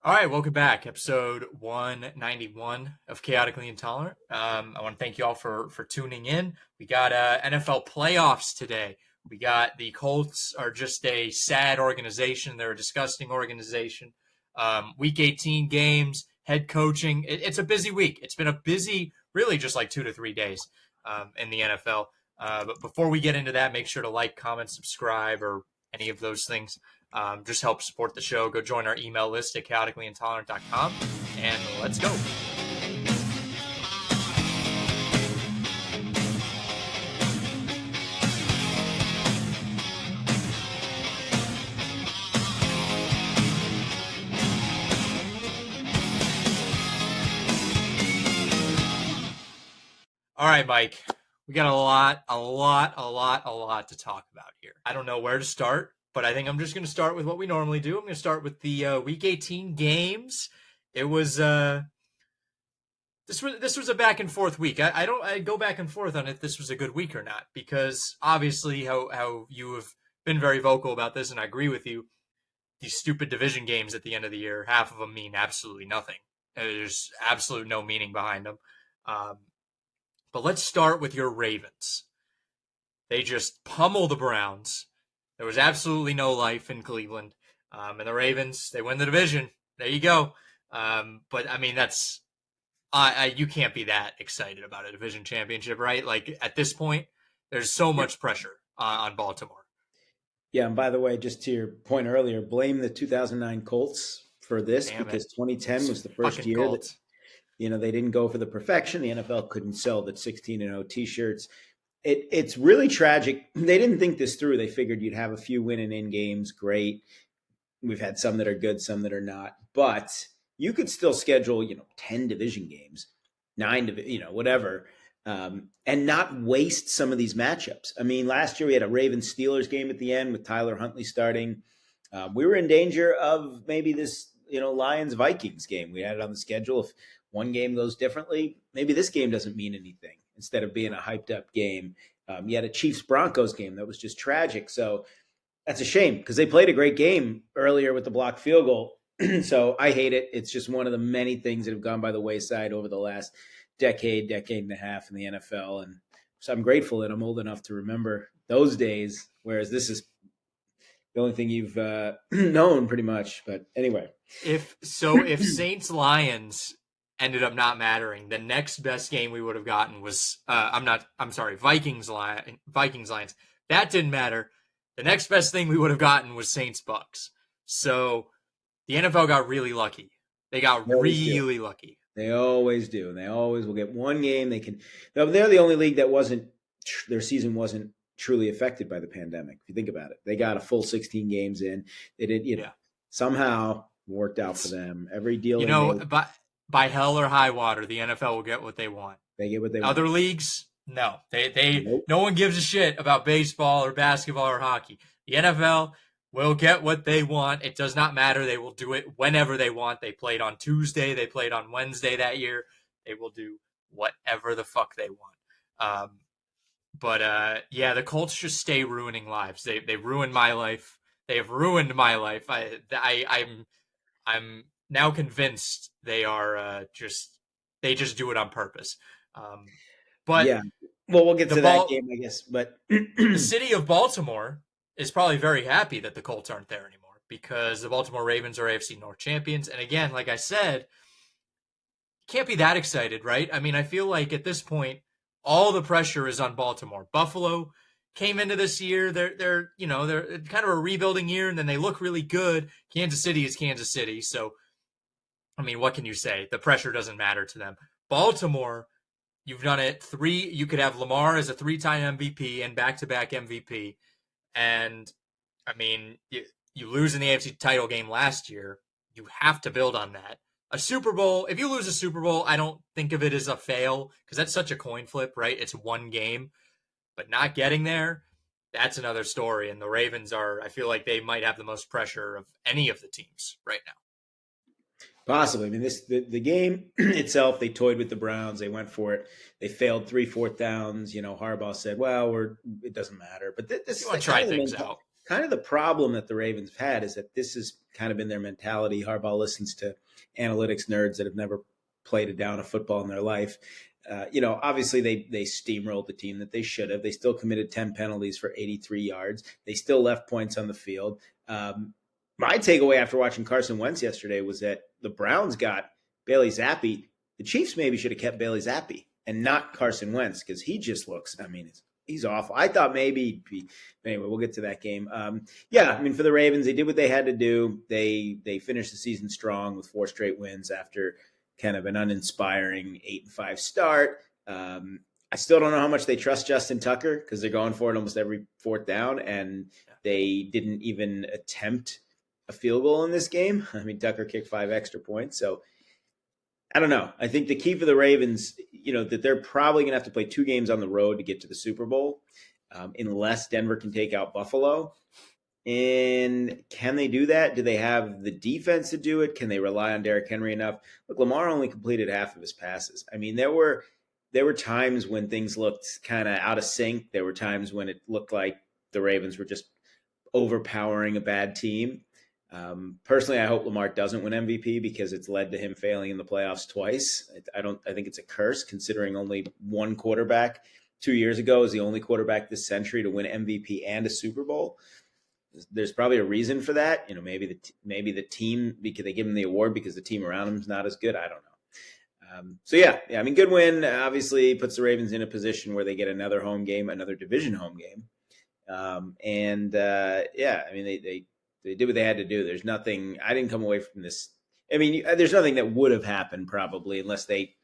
All right, welcome back. Episode 191 of Chaotically Intolerant. I want to thank you all for tuning in. We got NFL playoffs today. We got the Colts are just a sad organization. They're a disgusting organization. Week 18 games, head coaching. It's a busy week. It's been a busy, really just like 2 to 3 days in the NFL. But before we get into that, make sure to like, comment, subscribe, or any of those things. Just help support the show. Go join our email list at chaoticallyintolerant.com, and let's go. All right, Mike. We got a lot to talk about here. I don't know where to start, but I think I'm just going to start with what we normally do. I'm going to start with the Week 18 games. It was this was a back and forth week. I go back and forth on if this was a good week or not, because obviously how you have been very vocal about this, and I agree with you. These stupid division games at the end of the year, half of them mean absolutely nothing. There's absolute no meaning behind them. Um, but let's start with your Ravens. They just pummel the Browns. There was absolutely no life in Cleveland. And the Ravens, they win the division. There you go. But I mean, you can't be that excited about a division championship, right? Like at this point, there's so much pressure on Baltimore. Yeah, and by the way, just to your point earlier, blame the 2009 Colts for this Damn because it. 2010 It's was the first fucking year that Colts. they didn't go for the perfection. The NFL couldn't sell the 16-0 T-shirts. It's really tragic. They didn't think this through. They figured you'd have a few win and in games. Great. We've had some that are good, some that are not. But you could still schedule, 10 division games, nine, whatever, and not waste some of these matchups. I mean, last year we had a Ravens Steelers game at the end with Tyler Huntley starting. We were in danger of maybe this, Lions Vikings game. We had it on the schedule. If one game goes differently, maybe this game doesn't mean anything instead of being a hyped up game. You had a Chiefs Broncos game that was just tragic. So that's a shame because they played a great game earlier with the blocked field goal. So I hate it. It's just one of the many things that have gone by the wayside over the last decade and a half in the NFL. And so I'm grateful that I'm old enough to remember those days, whereas this is the only thing you've known pretty much. But anyway. If Saints Lions ended up not mattering, the next best game we would have gotten was I'm sorry, Vikings Lions. That didn't matter. The next best thing we would have gotten was Saints Bucks. So the NFL got really lucky. They got They always do. really lucky. They always do. And they always will get one game. They're the only league that their season wasn't truly affected by the pandemic. If you think about it, they got a full 16 games in. They did, Yeah. somehow worked out for them. Every deal You they know, made, by hell or high water, the NFL will get what they want. they get what they want. Other leagues, no. They Nope. no one gives a shit about baseball or basketball or hockey. The NFL will get what they want. It does not matter. They will do it whenever they want. They played on Tuesday. They played on Wednesday that year. They will do whatever the fuck they want. Yeah, the Colts just stay ruining lives. They ruined my life. They have ruined my life. I'm now convinced they are they just do it on purpose. Um, but Yeah. Well, we'll get the to that ball game, I guess. But the city of Baltimore is probably very happy that the Colts aren't there anymore because the Baltimore Ravens are AFC North champions. And again, like I said, can't be that excited, right? I mean, I feel like at this point, all the pressure is on Baltimore. Buffalo came into this year, they're kind of a rebuilding year, and then they look really good. Kansas City is Kansas City, so I mean, what can you say? The pressure doesn't matter to them. Baltimore, you've done it three. You could have Lamar as a three-time MVP and back-to-back MVP, and I mean, you lose in the AFC title game last year. You have to build on that. A Super Bowl, if you lose a Super Bowl, I don't think of it as a fail because that's such a coin flip, right? It's one game, but not getting there, that's another story. And the Ravens I feel like they might have the most pressure of any of the teams right now. possibly, I mean, the game itself, they toyed with the Browns. They went for it. They failed 3 4th downs. Harbaugh said, "Well, it doesn't matter." But this You is want to try things out. kind of the problem that the Ravens have had is that this has kind of been their mentality. Harbaugh listens to analytics nerds that have never played a down of football in their life. Obviously they steamrolled the team that they should have. They still committed 10 penalties for 83 yards. They still left points on the field. My takeaway after watching Carson Wentz yesterday was that the Browns got Bailey Zappi. The Chiefs maybe should have kept Bailey Zappi and not Carson Wentz because he just looks, he's awful. I thought maybe, anyway, we'll get to that game. For the Ravens, they did what they had to do. They finished the season strong with 4 straight wins after kind of an uninspiring 8-5 start. I still don't know how much they trust Justin Tucker because they're going for it almost every 4th down, and they didn't even attempt a field goal in this game. Tucker kicked 5 extra points, so I don't know. I think the key for the Ravens, that they're probably going to have to play 2 games on the road to get to the Super Bowl, unless Denver can take out Buffalo. And can they do that? Do they have the defense to do it? Can they rely on Derrick Henry enough? Look, Lamar only completed half of his passes. There were times when things looked kind of out of sync. There were times when it looked like the Ravens were just overpowering a bad team. Personally, I hope Lamar doesn't win MVP because it's led to him failing in the playoffs twice. I think it's a curse considering only one quarterback 2 years ago is the only quarterback this century to win MVP and a Super Bowl. There's probably a reason for that. Maybe the team, because they give him the award because the team around him is not as good. I don't know. Good win. Obviously puts the Ravens in a position where they get another home game, another division home game. They did what they had to do. There's nothing, I didn't come away from this. There's nothing that would have happened probably unless they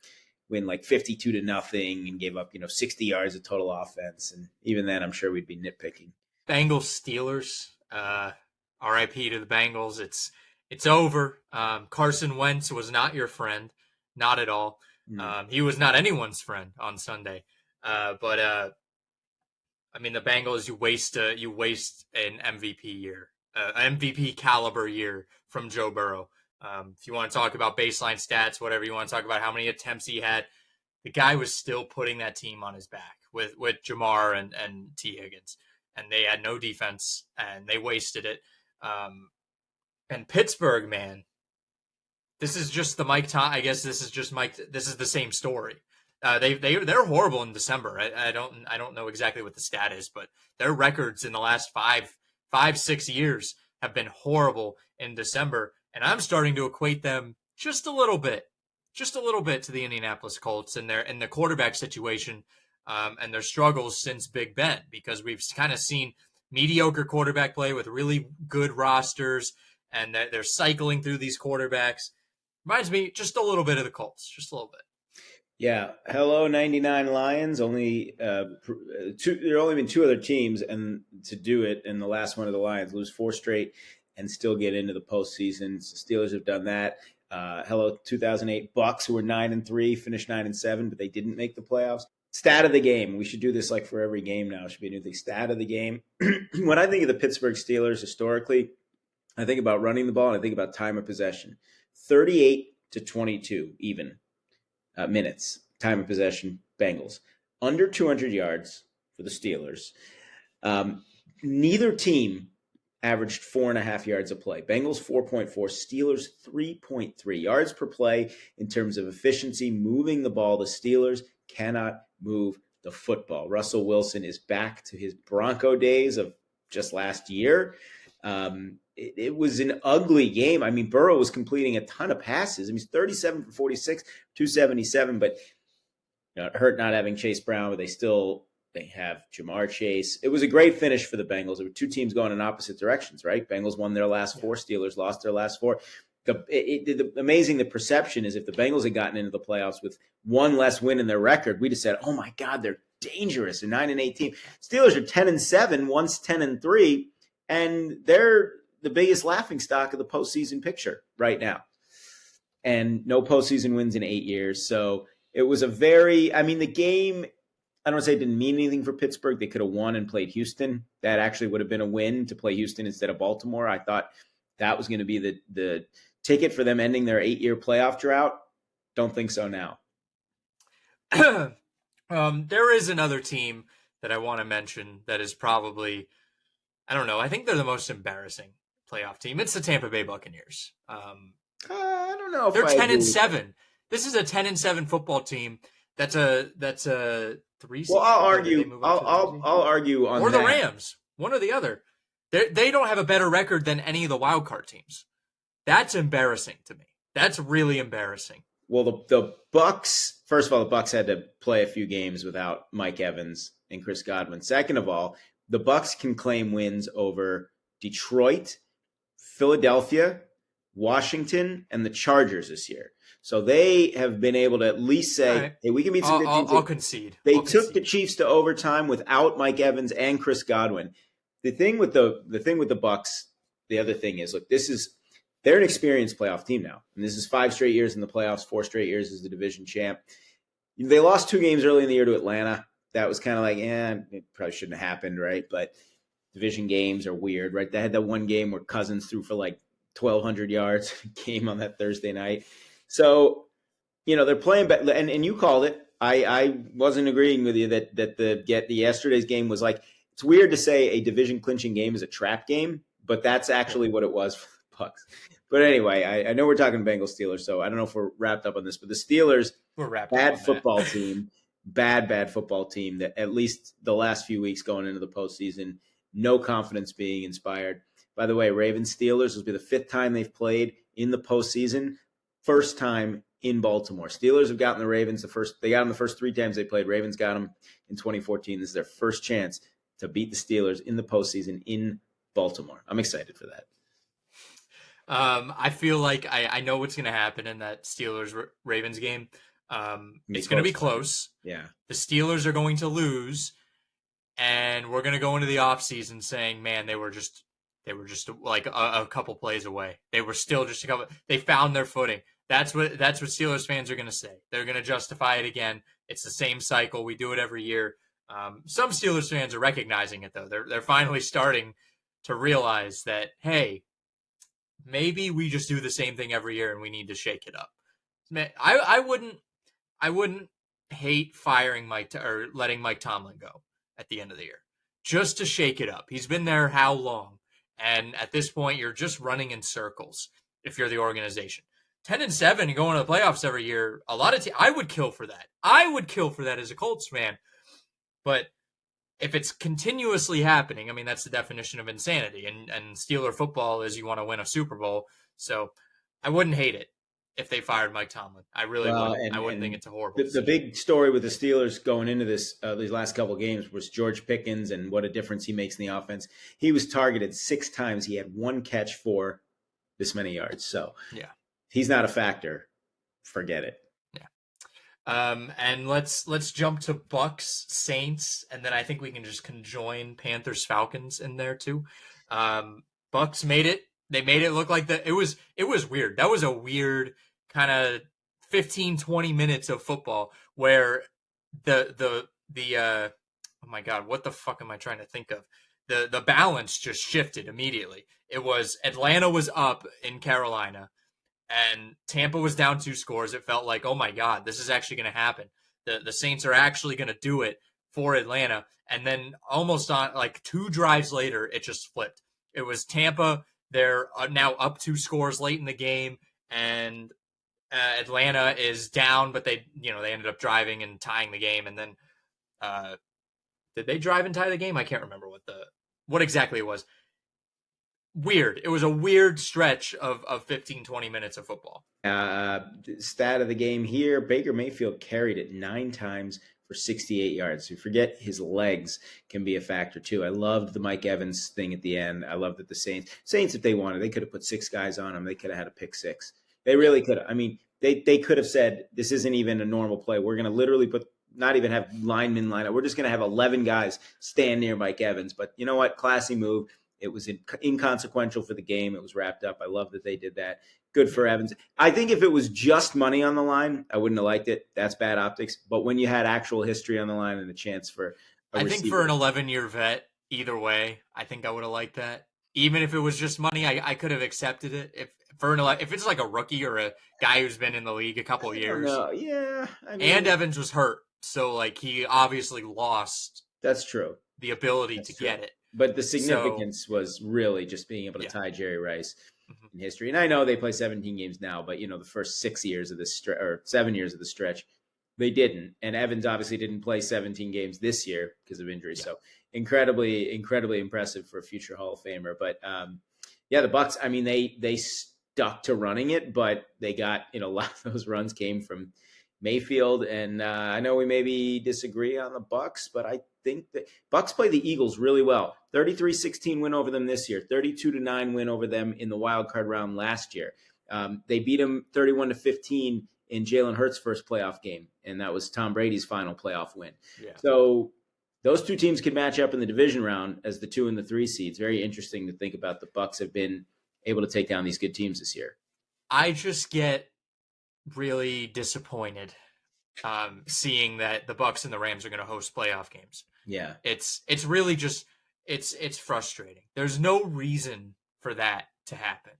win like 52-0 and gave up, 60 yards of total offense. And even then, I'm sure we'd be nitpicking. Bengals Steelers, RIP to the Bengals. It's over. Carson Wentz was not your friend. Not at all. He was not anyone's friend on Sunday. The Bengals, you waste an MVP year. MVP caliber year from Joe Burrow. If you want to talk about baseline stats, whatever you want to talk about, how many attempts he had, the guy was still putting that team on his back with Jamar and T. Higgins, and they had no defense and they wasted it. And Pittsburgh, man, this is just the Mike. I guess this is just Mike. This is the same story. They're horrible in December. I don't know exactly what the stat is, but their records in the last 5-6 years have been horrible in December. And I'm starting to equate them just a little bit to the Indianapolis Colts and the quarterback situation and their struggles since Big Ben, because we've kind of seen mediocre quarterback play with really good rosters, and they're cycling through these quarterbacks. Reminds me just a little bit of the Colts, just a little bit. Yeah. Hello, 99 Lions. There have only been 2 other teams and to do it, and the last one of the Lions lose 4 straight and still get into the postseason. So Steelers have done that. Hello, 2008 Bucks, who were 9-3, finished 9-7, but they didn't make the playoffs. Stat of the game. We should do this like for every game now. It should be a new thing. Stat of the game. When I think of the Pittsburgh Steelers historically, I think about running the ball and I think about time of possession. 38-22 even minutes. Time of possession, Bengals. Under 200 yards for the Steelers. Neither team averaged 4.5 yards a play. Bengals 4.4, Steelers 3.3 yards per play in terms of efficiency, moving the ball. The Steelers cannot move the football. Russell Wilson is back to his Bronco days of just last year. It was an ugly game. Burrow was completing a ton of passes. He's 37 for 46, 277, but it hurt not having Chase Brown, but they have Jamar Chase. It was a great finish for the Bengals. There were 2 teams going in opposite directions, right? Bengals won their last 4. Steelers lost their last 4. The perception is if the Bengals had gotten into the playoffs with 1 less win in their record, we'd have said, oh my God, they're dangerous. They're 9-18. Steelers are 10-7, once 10-3, and they're the biggest laughingstock of the postseason picture right now. And no postseason wins in 8 years. So it was the game, I don't want to say it didn't mean anything for Pittsburgh. They could have won and played Houston. That actually would have been a win to play Houston instead of Baltimore. I thought that was going to be the ticket for them ending their 8-year playoff drought. Don't think so now. There is another team that I want to mention that is probably, I don't know. I think they're the most embarrassing playoff team. It's the Tampa Bay Buccaneers. I don't know if They're I 10 agree and with that. 7. This is a 10 and 7 football team. That's a 3 Well, seed. I'll Or did they argue. move up I'll to the 3 I'll, seed? I'll argue on Or the that. Rams, one or the other. They don't have a better record than any of the wild card teams. That's embarrassing to me. That's really embarrassing. Well, the Bucks. First of all, the Bucks had to play a few games without Mike Evans and Chris Godwin. Second of all, the Bucks can claim wins over Detroit, Philadelphia, Washington, and the Chargers this year. So they have been able to at least say, Right. "Hey, we can beat some good teams." I'll concede. They I'll took the concede. Chiefs to overtime without Mike Evans and Chris Godwin. The thing with the Bucks, the other thing is, look, they're an experienced playoff team now, and this is 5 straight years in the playoffs, 4 straight years as the division champ. They lost 2 games early in the year to Atlanta. That was kind of like, it probably shouldn't have happened, right? But division games are weird, right? They had that one game where Cousins threw for like 1,200 yards game on that Thursday night. So, they're playing better, and you called it. I wasn't agreeing with you that the yesterday's game was like, it's weird to say a division clinching game is a trap game, but that's actually what it was for the Bucks. But anyway, I know we're talking Bengals Steelers, so I don't know if we're wrapped up on this, but the Steelers, We're wrapped up bad on football that. team, bad football team that at least the last few weeks going into the postseason, no confidence being inspired. By the way, Ravens Steelers will be the 5th time they've played in the postseason, first time in Baltimore. Steelers have gotten the Ravens they got them the first 3 times they played. Ravens got them in 2014. This is their first chance to beat the Steelers in the postseason in Baltimore. I'm excited for that. I feel like I know what's going to happen in that Steelers Ravens game. It's going to be close. Yeah. The Steelers are going to lose, and we're going to go into the offseason saying, man, they were just like a couple plays away. They were still just a couple. They found their footing. That's what Steelers fans are going to say. They're going to justify it again. It's the same cycle. We do it every year. Some Steelers fans are recognizing it though. They're finally starting to realize that, hey, maybe we just do the same thing every year and we need to shake it up. I wouldn't hate firing or letting Mike Tomlin go at the end of the year just to shake it up. He's been there how long? And at this point, you're just running in circles if you're the organization. 10 and 7 and going to the playoffs every year, a lot of I would kill for that. I would kill for that as a Colts fan. But if it's continuously happening, I mean, that's the definition of insanity. And Steeler football is you want to win a Super Bowl. So I wouldn't hate it if they fired Mike Tomlin. I really wouldn't. I wouldn't think it's a horrible The big story with the Steelers going into these last couple of games was George Pickens and what a difference he makes in the offense. He was targeted 6 times. He had 1 catch for this many yards. So yeah, he's not a factor. Forget it. And let's jump to Bucks Saints, and then I think we can just conjoin Panthers Falcons in there too. Bucks made it. They made it look like it was weird. That was a weird kind of 15-20 minutes of football where the oh my god, what the fuck am I trying to think of? The balance just shifted immediately. It was Atlanta was up in Carolina and Tampa was down 2 scores. It felt like, oh my god, this is actually going to happen. The Saints are actually going to do it for Atlanta. And then almost on like 2 drives later, it just flipped. It was Tampa. They're now up 2 scores late in the game, and Atlanta is down, but they ended up driving and tying the game. And then did they drive and tie the game? I can't remember what exactly it was. Weird. It was a weird stretch of 15-20 minutes of football. Stat of the game here, Baker Mayfield carried it 9 times for 68 yards. You forget his legs can be a factor too. I loved the Mike Evans thing at the end. I loved that the Saints, if they wanted, they could have put 6 guys on him. They could have had a pick 6. They really could have. I mean, they could have said, this isn't even a normal play. We're going to literally not even have linemen line up. We're just going to have 11 guys stand near Mike Evans. But you know what? Classy move. It was inconsequential for the game. It was wrapped up. I love that they did that. Good for Evans. I think if it was just money on the line, I wouldn't have liked it. That's bad optics. But when you had actual history on the line and a chance for I think for an 11-year vet, either way, I think I would have liked that. Even if it was just money, I could have accepted it. If it's like a rookie or a guy who's been in the league a couple of years. Yeah. I mean, and Evans was hurt. So like he obviously lost that's true. The ability to get it. But the So significance was really just being able to yeah. tie Jerry Rice Mhm. in history. And I know they play 17 games now, but the first 6 years of this stretch or 7 years of the stretch, they didn't. And Evans obviously didn't play 17 games this year because of injury. Yeah. So incredibly, incredibly impressive for a future Hall of Famer. But yeah, the Bucks. I mean, they stuck to running it, but they got a lot of those runs came from Mayfield. And I know we maybe disagree on the Bucks, but I think that Bucks play the Eagles really well. 33-16 win over them this year. 32-9 win over them in the wild card round last year. They beat them 31-15 in Jalen Hurts' first playoff game, and that was Tom Brady's final playoff win. Yeah. So those two teams could match up in the division round as the 2 and the 3 seeds. Very interesting to think about. The Bucks have been able to take down these good teams this year. I just get really disappointed seeing that the Bucks and the Rams are going to host playoff games. Yeah. It's really just it's frustrating. There's no reason for that to happen.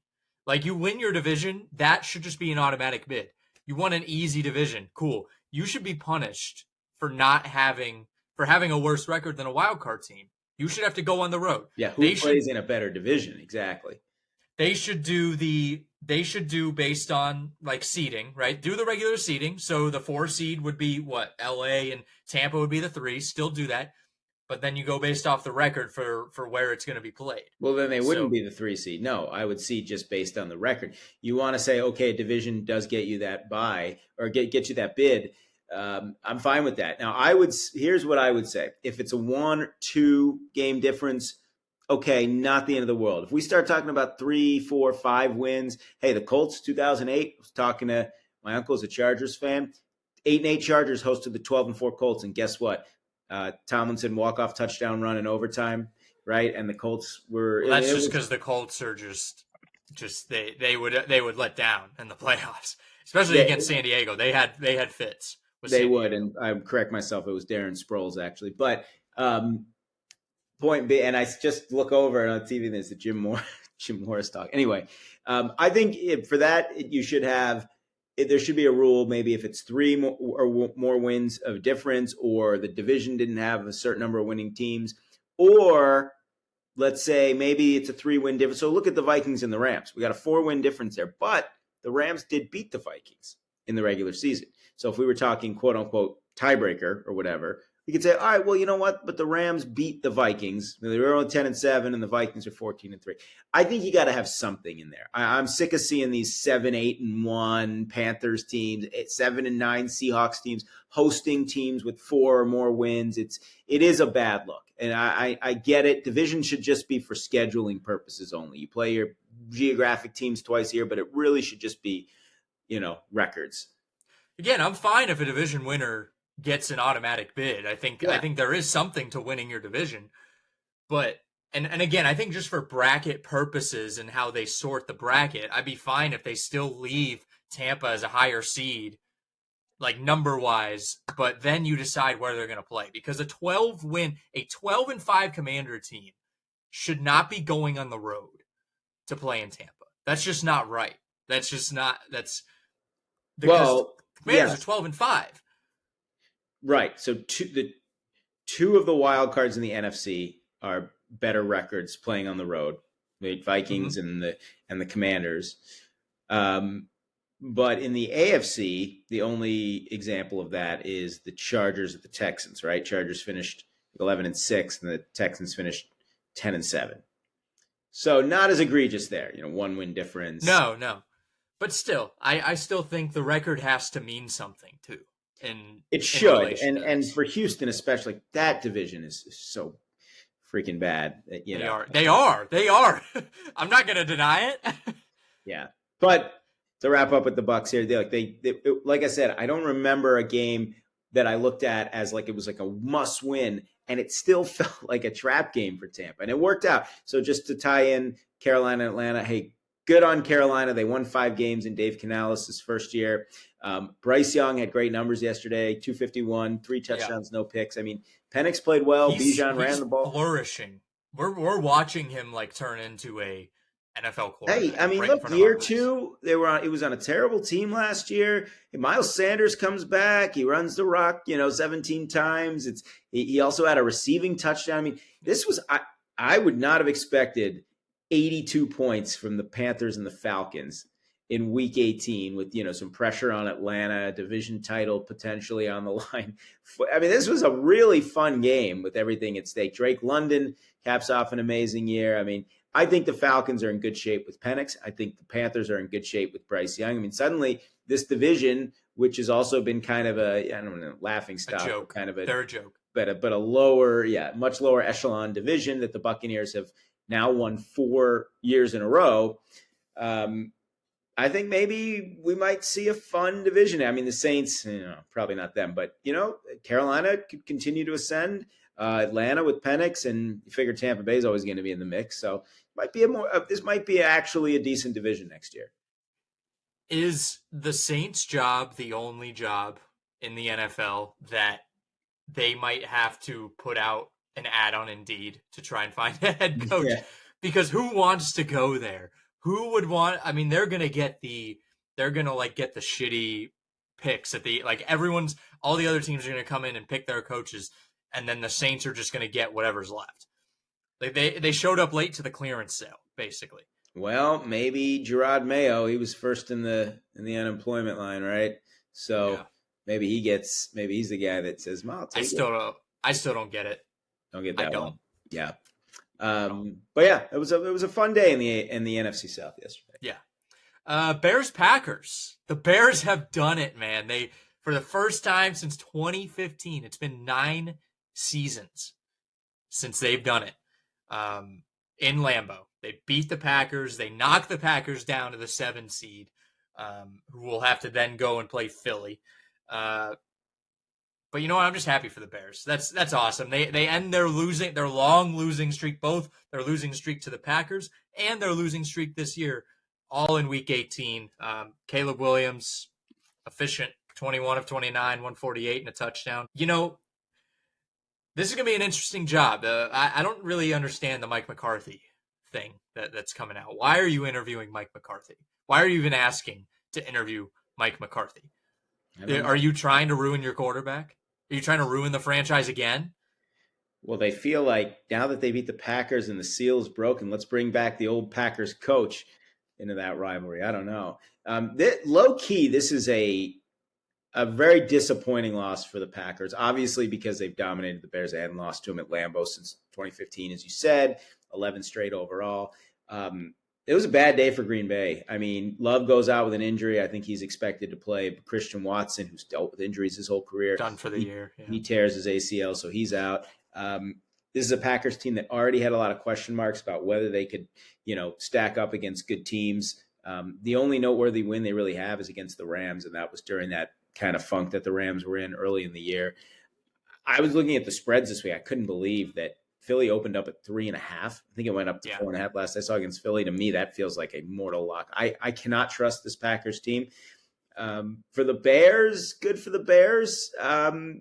Like, you win your division, that should just be an automatic bid. You won an easy division, cool. You should be punished for having a worse record than a wild card team. You should have to go on the road. Yeah, who plays in a better division? Exactly. They should do based on like seeding, right? Do the regular seeding. So the 4 seed would be what? LA and Tampa would be the 3. Still do that. But then you go based off the record for where it's going to be played. Well, then they wouldn't be the 3 seed. No, I would seed just based on the record. You want to say, okay, a division does get you that bye or get you that bid. I'm fine with that. Now, here's what I would say. If it's a 1-2 game difference, okay, not the end of the world. If we start talking about 3, 4, 5 wins, hey, the Colts 2008, I was talking to my uncle, who's a Chargers fan. 8-8 Chargers hosted the 12-4 Colts, and guess what? Tomlinson walk-off touchdown run in overtime, right? And the Colts were. Well, that's just because the Colts are just they would let down in the playoffs, especially against San Diego. They had fits. They would, and I correct myself. It was Darren Sproles actually, but point being, and I just look over on TV and there's the Jim Morris talk. Anyway, I think for that you should have. There should be a rule, maybe if it's 3 or more wins of difference, or the division didn't have a certain number of winning teams, or let's say maybe it's a 3-win difference. So look at the Vikings and the Rams. We got a 4-win difference there, but the Rams did beat the Vikings in the regular season. So if we were talking quote unquote tiebreaker or whatever, we could say, all right, well, you know what? But the Rams beat the Vikings. They were only 10-7, and the Vikings are 14-3. I think you got to have something in there. I'm sick of seeing these 7-8-1 Panthers teams, 7-9 Seahawks teams hosting teams with 4 or more wins. It is a bad look, and I get it. Division should just be for scheduling purposes only. You play your geographic teams twice a year, but it really should just be, records. Again, I'm fine if a division winner gets an automatic bid. I think there is something to winning your division. But and again, I think just for bracket purposes and how they sort the bracket, I'd be fine if they still leave Tampa as a higher seed, like number-wise, but then you decide where they're going to play. Because a 12-5 Commander team should not be going on the road to play in Tampa. That's just not right. Because Commanders are 12-5. Right. So two of the wild cards in the NFC are better records playing on the road. The Vikings and the Commanders. But in the AFC, the only example of that is the Chargers at the Texans, right? Chargers finished 11-6, and the Texans finished 10-7. So not as egregious there, 1-win difference. No. But still, I still think the record has to mean something too. It should, and for Houston especially, that division is so freaking bad. They are. I'm not going to deny it. Yeah, but to wrap up with the Bucks here, they like I said, I don't remember a game that I looked at as like it was like a must win, and it still felt like a trap game for Tampa, and it worked out. So just to tie in Carolina and Atlanta, hey, good on Carolina. They won 5 games in Dave Canales' first year. Bryce Young had great numbers yesterday, 251, 3 touchdowns, no picks. I mean, Penix played well. Bijan ran the ball. Flourishing. We're watching him like turn into a NFL quarterback. Hey, I mean, look, year 2, it was on a terrible team last year. Miles Sanders comes back. He runs the rock, 17 times. He also had a receiving touchdown. I mean, this was I would not have expected 82 points from the Panthers and the Falcons in week 18 with, some pressure on Atlanta, division title potentially on the line. I mean, this was a really fun game with everything at stake. Drake London caps off an amazing year. I mean, I think the Falcons are in good shape with Penix. I think the Panthers are in good shape with Bryce Young. I mean, suddenly this division, which has also been kind of a, I don't know, laughing stock, kind of they're a joke, but a lower, much lower echelon division that the Buccaneers have now won 4 years in a row. I think maybe we might see a fun division. I mean, the Saints, probably not them, but Carolina could continue to ascend. Atlanta with Penix, and you figure Tampa Bay is always going to be in the mix. So this might be actually a decent division next year. Is the Saints' job the only job in the NFL that they might have to put out an ad on Indeed to try and find a head coach? Yeah. Because who wants to go there? Who would want? I mean, they're gonna get the shitty picks at the all the other teams are gonna come in and pick their coaches, and then the Saints are just gonna get whatever's left. Like they showed up late to the clearance sale, basically. Well, maybe Gerard Mayo, he was first in the unemployment line, right? So yeah. Maybe he's the guy that says, I still don't get it. Don't get that I don't. One. Yeah. But yeah, it was a fun day in the NFC South yesterday. Yeah. Bears Packers. The Bears have done it, man. They, for the first time since 2015, it's been 9 seasons since they've done it. In Lambeau, they beat the Packers. They knocked the Packers down to the 7 seed, who will have to then go and play Philly. But you know what? I'm just happy for the Bears. That's awesome. They end their long losing streak, both their losing streak to the Packers and their losing streak this year, all in week 18. Caleb Williams, efficient, 21 of 29, 148 and a touchdown. This is going to be an interesting job. I don't really understand the Mike McCarthy thing that's coming out. Why are you interviewing Mike McCarthy? Why are you even asking to interview Mike McCarthy? Are you trying to ruin your quarterback? Are you trying to ruin the franchise again? Well, they feel like now that they beat the Packers and the seal is broken, let's bring back the old Packers coach into that rivalry. I don't know. Low key, this is a very disappointing loss for the Packers, obviously because they've dominated the Bears. They hadn't lost to them at Lambeau since 2015, as you said, 11 straight overall. It was a bad day for Green Bay. I mean, Love goes out with an injury. I think he's expected to play. But Christian Watson, who's dealt with injuries his whole career, done for the year. Yeah. He tears his ACL, so he's out. This is a Packers team that already had a lot of question marks about whether they could, stack up against good teams. The only noteworthy win they really have is against the Rams, and that was during that kind of funk that the Rams were in early in the year. I was looking at the spreads this week. I couldn't believe that Philly opened up at 3.5. I think it went up to 4.5 last I saw against Philly. To me, that feels like a mortal lock. I cannot trust this Packers team. For the Bears, good for the Bears.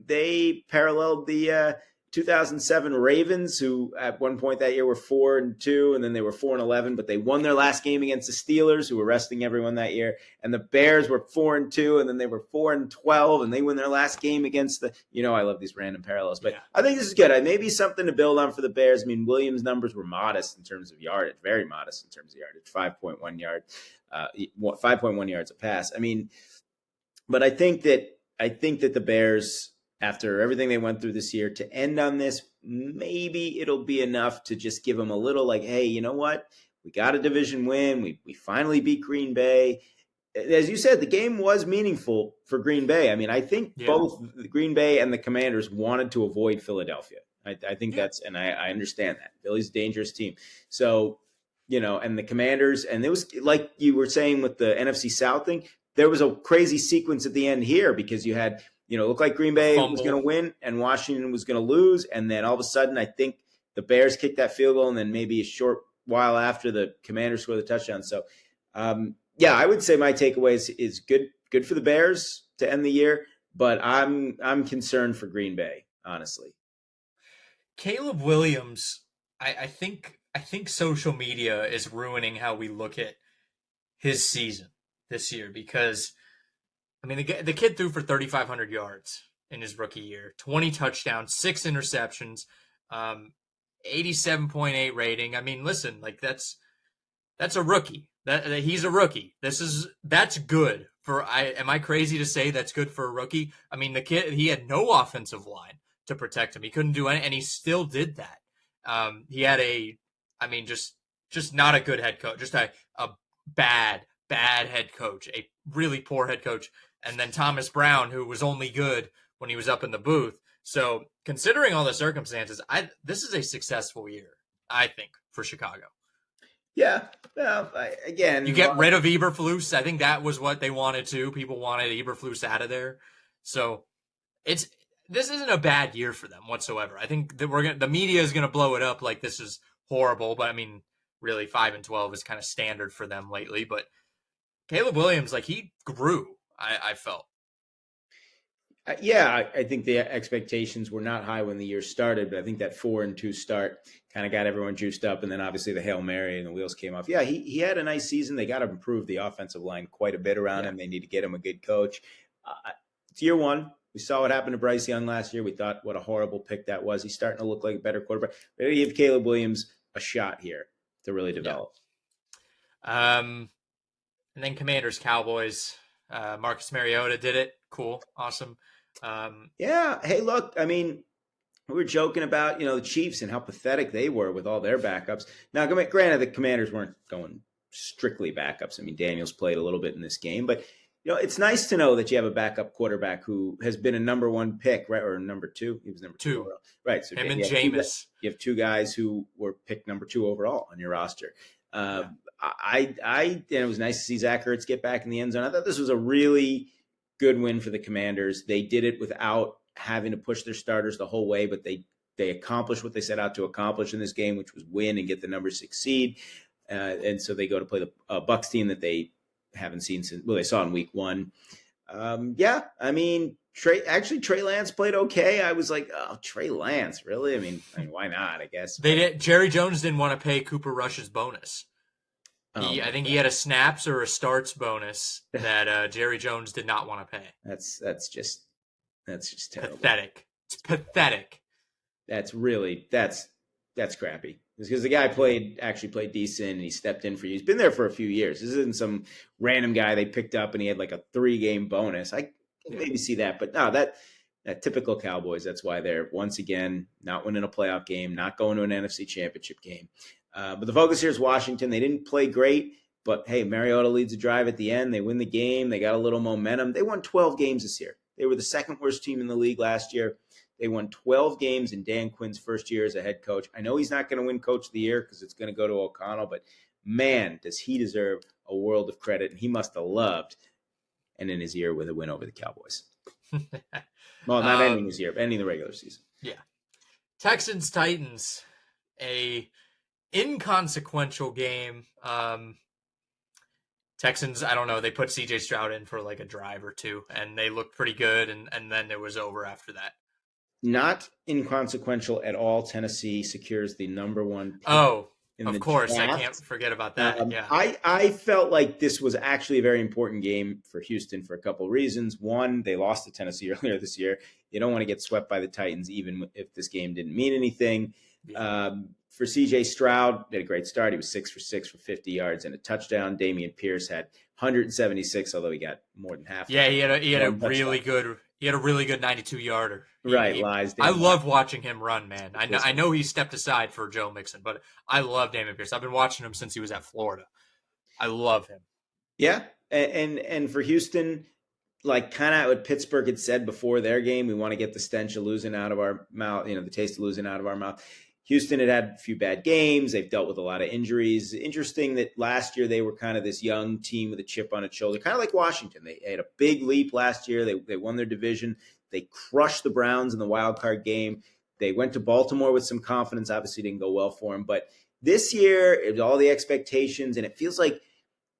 They paralleled the 2007 Ravens, who at one point that year were 4-2, and then they were 4-11, but they won their last game against the Steelers, who were resting everyone that year. And the Bears were 4-2, and then they were 4-12, and they won their last game against the. I love these random parallels, but I think this is good. Maybe something to build on for the Bears. I mean, Williams' numbers were modest in terms of yardage, very modest in terms of yardage, 5.1 yards a pass. I mean, but I think that the Bears, after everything they went through this year, to end on this, maybe it'll be enough to just give them a little like, hey, you know what? We got a division win. We finally beat Green Bay. As you said, the game was meaningful for Green Bay. I mean, I think both the Green Bay and the Commanders wanted to avoid Philadelphia. I think that's, and I understand that. Philly's a dangerous team. So, and the Commanders, and it was like you were saying with the NFC South thing, there was a crazy sequence at the end here because you had, it looked like Green Bay was going to win and Washington was going to lose. And then all of a sudden, I think the Bears kicked that field goal, and then maybe a short while after, the Commanders scored the touchdown. So, I would say my takeaway is good for the Bears to end the year, but I'm concerned for Green Bay, honestly. Caleb Williams, I think social media is ruining how we look at his season this year because, I mean, the kid threw for 3,500 yards in his rookie year, 20 touchdowns, 6 interceptions. 87.8 rating. I mean, listen, like that's a rookie. That he's a rookie. That's good for. Am I crazy to say that's good for a rookie? I mean, the kid, he had no offensive line to protect him. He couldn't do any, and he still did that. He had just not a good head coach, just a bad head coach, a really poor head coach, and then Thomas Brown, who was only good when he was up in the booth. So considering all the circumstances, this is a successful year, I think, for Chicago. Yeah. Well, again, you get rid of Eberflus. I think that was what they wanted to. People wanted Eberflus out of there. So this isn't a bad year for them whatsoever. I think that the media is gonna blow it up like this is horrible, but I mean, really 5-12 is kind of standard for them lately. But Caleb Williams, like, he grew. I felt. Yeah, I think the expectations were not high when the year started, but I think that 4-2 start kind of got everyone juiced up, and then obviously the Hail Mary and the wheels came off. Yeah, he had a nice season. They got to improve the offensive line quite a bit around him. They need to get him a good coach. It's year one. We saw what happened to Bryce Young last year. We thought what a horrible pick that was. He's starting to look like a better quarterback. Maybe give Caleb Williams a shot here to really develop. Yeah. And then Commanders, Cowboys. Marcus Mariota did it. Cool. Awesome. Yeah. Hey, look, I mean, we were joking about, the Chiefs and how pathetic they were with all their backups. Now, granted, the Commanders weren't going strictly backups. I mean, Daniels played a little bit in this game, but it's nice to know that you have a backup quarterback who has been a number one pick, right? Or number two. He was number two overall. Right. So him and Jameis. You have two guys who were picked number 2 overall on your roster. And it was nice to see Zach Ertz get back in the end zone. I thought this was a really good win for the Commanders. They did it without having to push their starters the whole way, but they accomplished what they set out to accomplish in this game, which was win and get the number 6 seed. And so they go to play the Bucs team that they haven't seen since, they saw in week 1. I mean, Trey Lance played okay. I was like, oh, Trey Lance, really? I mean, why not? I guess Jerry Jones didn't want to pay Cooper Rush's bonus. I think he had a snaps or a starts bonus that Jerry Jones did not want to pay. That's just terrible. Pathetic. It's pathetic. That's crappy. It's because the guy actually played decent and he stepped in for you. He's been there for a few years. This isn't some random guy they picked up and he had like a 3-game bonus. I can maybe see that, but no, that typical Cowboys. That's why they're once again not winning a playoff game, not going to an NFC Championship game. But the focus here is Washington. They didn't play great, but hey, Mariota leads a drive at the end. They win the game. They got a little momentum. They won 12 games this year. They were the second worst team in the league last year. They won 12 games in Dan Quinn's first year as a head coach. I know he's not going to win Coach of the Year because it's going to go to O'Connell, but man, does he deserve a world of credit. And he must have loved ending his year with a win over the Cowboys. Well, not ending his year, but ending the regular season. Yeah. Texans-Titans, a inconsequential game. Texans, I don't know, they put CJ Stroud in for like a drive or two, and they looked pretty good, and then it was over after that. Not inconsequential at all. Tennessee secures the number 1 pick. Oh, of course. Draft. I can't forget about that. Yeah. I felt like this was actually a very important game for Houston for a couple of reasons. One, they lost to Tennessee earlier this year. You don't want to get swept by the Titans, even if this game didn't mean anything. Yeah. For CJ Stroud, he had a great start. He was 6 for 6 for 50 yards and a touchdown. Damian Pierce had 176, although he got more than half. Yeah, he had a really good 92-yarder. Right, I love watching him run, man. I know he stepped aside for Joe Mixon, but I love Damian Pierce. I've been watching him since he was at Florida. I love him. Yeah, and for Houston, like kind of what Pittsburgh had said before their game, we want to get the stench of losing out of our mouth, the taste of losing out of our mouth. Houston had a few bad games. They've dealt with a lot of injuries. Interesting that last year they were kind of this young team with a chip on its shoulder, kind of like Washington. They had a big leap last year. They won their division. They crushed the Browns in the wild card game. They went to Baltimore with some confidence. Obviously didn't go well for them. But this year, it was all the expectations, and it feels like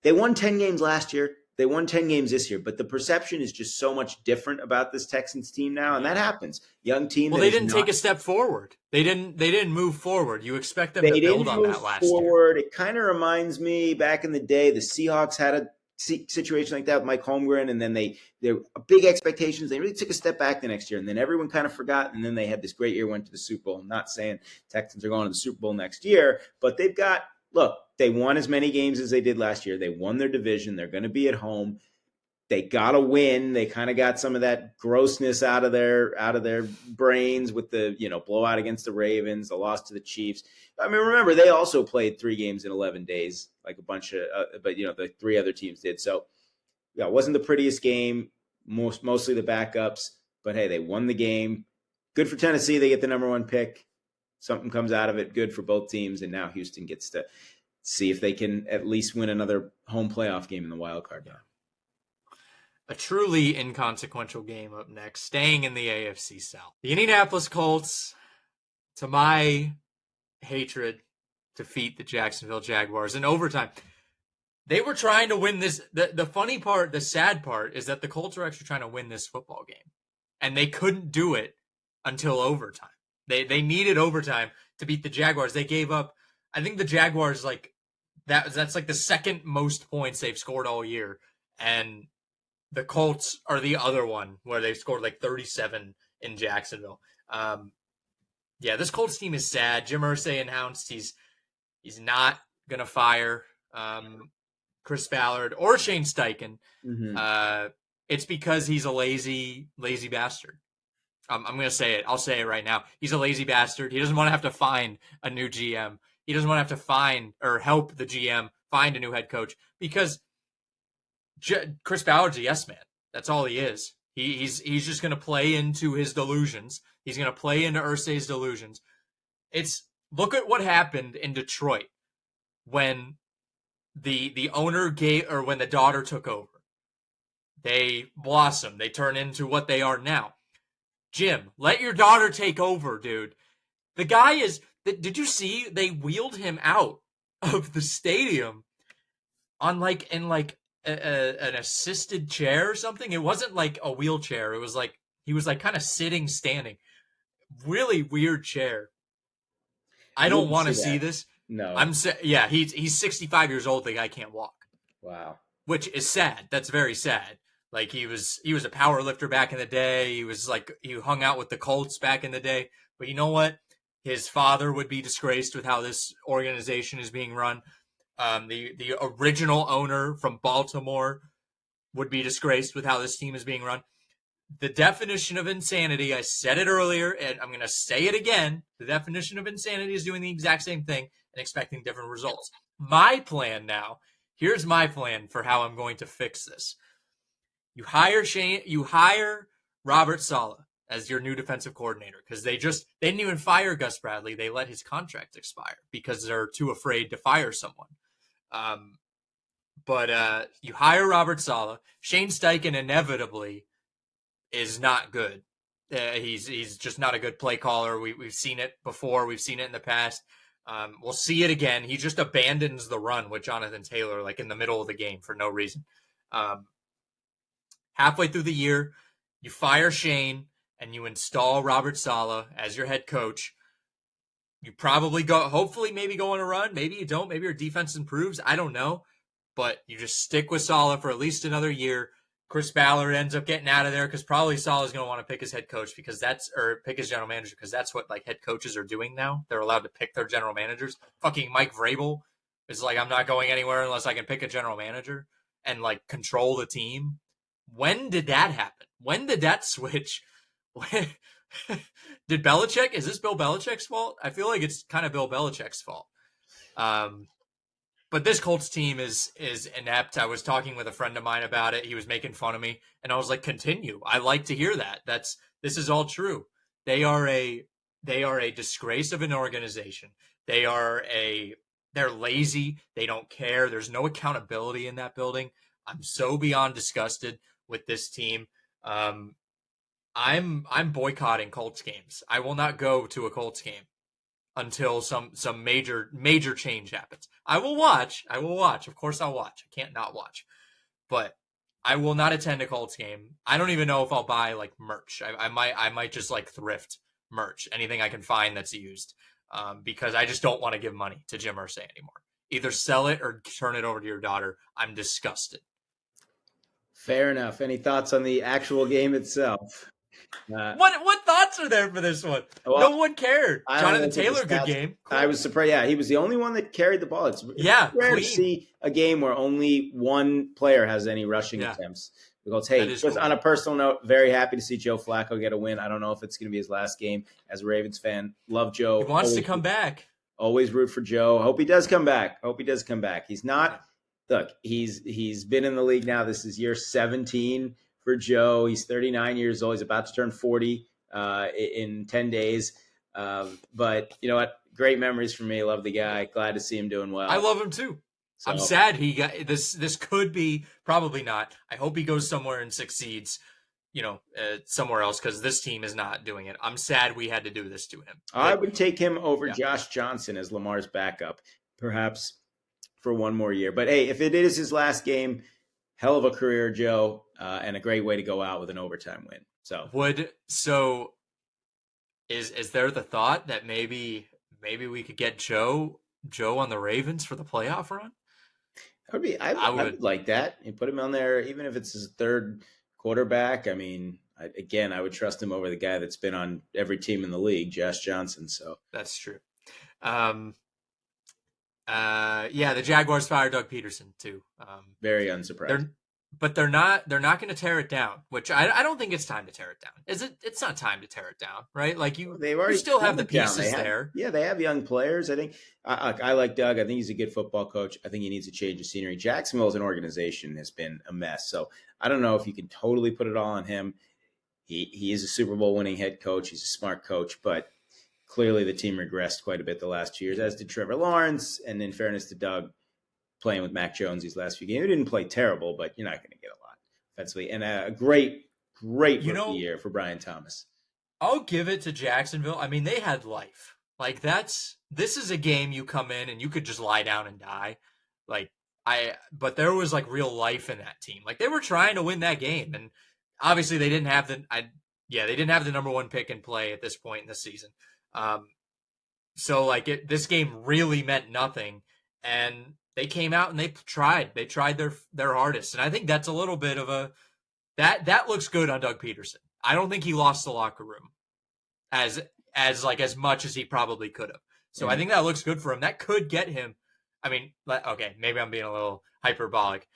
they won 10 games last year. They won 10 games this year, but the perception is just so much different about this Texans team now, and that happens. Young team. Well, they didn't take a step forward. They didn't move forward. You expect them to build on that last year. It kind of reminds me back in the day, the Seahawks had situation like that with Mike Holmgren, and then there were big expectations. They really took a step back the next year, and then everyone kind of forgot. And then they had this great year, went to the Super Bowl. I'm not saying Texans are going to the Super Bowl next year, but they've got look. They won as many games as they did last year. They won their division. They're going to be at home. They got to win. They kind of got some of that grossness out of their brains with the blowout against the Ravens, the loss to the Chiefs. I mean, remember they also played 3 games in 11 days, like a bunch of, but the 3 other teams did. So yeah, it wasn't the prettiest game. Mostly the backups, but hey, they won the game. Good for Tennessee. They get the number 1 pick. Something comes out of it. Good for both teams, and now Houston gets to see if they can at least win another home playoff game in the wild card round. A truly inconsequential game up next, staying in the AFC South. The Indianapolis Colts, to my hatred, defeat the Jacksonville Jaguars in overtime. They were trying to win this. The funny part, the sad part, is that the Colts are actually trying to win this football game. And they couldn't do it until overtime. They needed overtime to beat the Jaguars. They gave up, I think the Jaguars, that's like the second most points they've scored all year. And the Colts are the other one where they've scored like 37 in Jacksonville. This Colts team is sad. Jim Irsay announced he's not going to fire Chris Ballard or Shane Steichen. Mm-hmm. It's because he's a lazy bastard. I'm going to say it. I'll say it right now. He's a lazy bastard. He doesn't want to have to find a new GM. He doesn't want to have to find or help the GM find a new head coach because Chris Ballard's a yes man. That's all he is. He's just going to play into his delusions. He's going to play into Irsay's delusions. Look at what happened in Detroit when the owner when the daughter took over. They blossomed. They turn into what they are now. Jim, let your daughter take over, dude. The guy is. Did you see they wheeled him out of the stadium on an assisted chair or something? It wasn't like a wheelchair. It was like he was like kind of standing. Really weird chair. I don't want to see this. No. He's 65 years old. The guy can't walk. Wow. Which is sad. That's very sad. Like he was a power lifter back in the day. He hung out with the Colts back in the day. But you know what? His father would be disgraced with how this organization is being run. The original owner from Baltimore would be disgraced with how this team is being run. The definition of insanity, I said it earlier, and I'm going to say it again. The definition of insanity is doing the exact same thing and expecting different results. My plan now, here's my plan for how I'm going to fix this. You hire Robert Saleh as your new defensive coordinator because they didn't even fire Gus Bradley. They let his contract expire because they're too afraid to fire someone. But you hire Robert Saleh. Shane Steichen inevitably is not good. He's just not a good play caller. We've seen it before. We've seen it in the past. We'll see it again. He just abandons the run with Jonathan Taylor like in the middle of the game for no reason. Halfway through the year, you fire Shane and you install Robert Saleh as your head coach. You probably hopefully maybe go on a run. Maybe you don't. Maybe your defense improves. I don't know. But you just stick with Saleh for at least another year. Chris Ballard ends up getting out of there because probably Saleh's going to want to pick his head coach pick his general manager because that's what like head coaches are doing now. They're allowed to pick their general managers. Fucking Mike Vrabel is like, I'm not going anywhere unless I can pick a general manager and like control the team. When did that happen? When did that switch? Did Belichick? Is this Bill Belichick's fault? I feel like it's kind of Bill Belichick's fault. But this Colts team is inept. I was talking with a friend of mine about it. He was making fun of me, and I was like, "Continue. I like to hear that. This is all true. They are a disgrace of an organization. They're lazy. They don't care. There's no accountability in that building. I'm so beyond disgusted with this team. I'm boycotting Colts games. I will not go to a Colts game until some major change happens. I will watch. Of course I'll watch. I can't not watch. But I will not attend a Colts game. I don't even know if I'll buy like merch. I might just like thrift merch, anything I can find that's used, because I just don't want to give money to Jim Irsay anymore. Either sell it or turn it over to your daughter. I'm disgusted. Fair enough. Any thoughts on the actual game itself? What thoughts are there for this one? Well, No one cared. I don't Jonathan look at the Taylor, good stats. game. Cool. I was surprised. Yeah, he was the only one that carried the ball. It's Yeah, rare to clean. see a game where only one player has any rushing attempts. Because, hey, just cool. on a personal note, very happy to see Joe Flacco get a win. I don't know if it's going to be his last game as a Ravens fan. Love Joe. He wants to come back. Always root for Joe. Hope he does come back. He's not. Look, he's been in the league now. This is year 17 for Joe. He's 39 years old. He's about to turn 40 in 10 days. But you know what? Great memories for me. Love the guy. Glad to see him doing well. I love him too. So, I'm sad he got this. This could be probably not. I hope he goes somewhere and succeeds. Somewhere else, because this team is not doing it. I'm sad we had to do this to him. I would take him over Josh Johnson as Lamar's backup, perhaps for one more year. But hey, if it is his last game, hell of a career, Joe, and a great way to go out with an overtime win. Is there the thought that maybe we could get Joe on the Ravens for the playoff run? I would like that. You put him on there, even if it's his third quarterback. I mean, I would trust him over the guy that's been on every team in the league, Josh Johnson. So that's true. The Jaguars fired Doug Peterson too. Very unsurprising. But they're not going to tear it down, which I don't think it's time to tear it down. Is it? It's not time to tear it down, right? Like you still have the pieces there. Yeah, they have young players. I think I like Doug. I think he's a good football coach. I think he needs a change of scenery. Jacksonville as an organization has been a mess. So I don't know if you can totally put it all on him. He is a Super Bowl winning head coach. He's a smart coach, but clearly the team regressed quite a bit the last 2 years, as did Trevor Lawrence. And in fairness to Doug, playing with Mac Jones these last few games. He didn't play terrible, but you're not going to get a lot offensively. And a great rookie year for Brian Thomas. I'll give it to Jacksonville. I mean, they had life. Like this is a game you come in and you could just lie down and die. But there was like real life in that team. Like they were trying to win that game. And obviously they didn't have the number one pick in play at this point in the season. This game really meant nothing. And they came out and they tried their hardest. And I think that's a little bit of that looks good on Doug Peterson. I don't think he lost the locker room as much as he probably could have. So I think that looks good for him. That could get him. I mean, okay, maybe I'm being a little hyperbolic.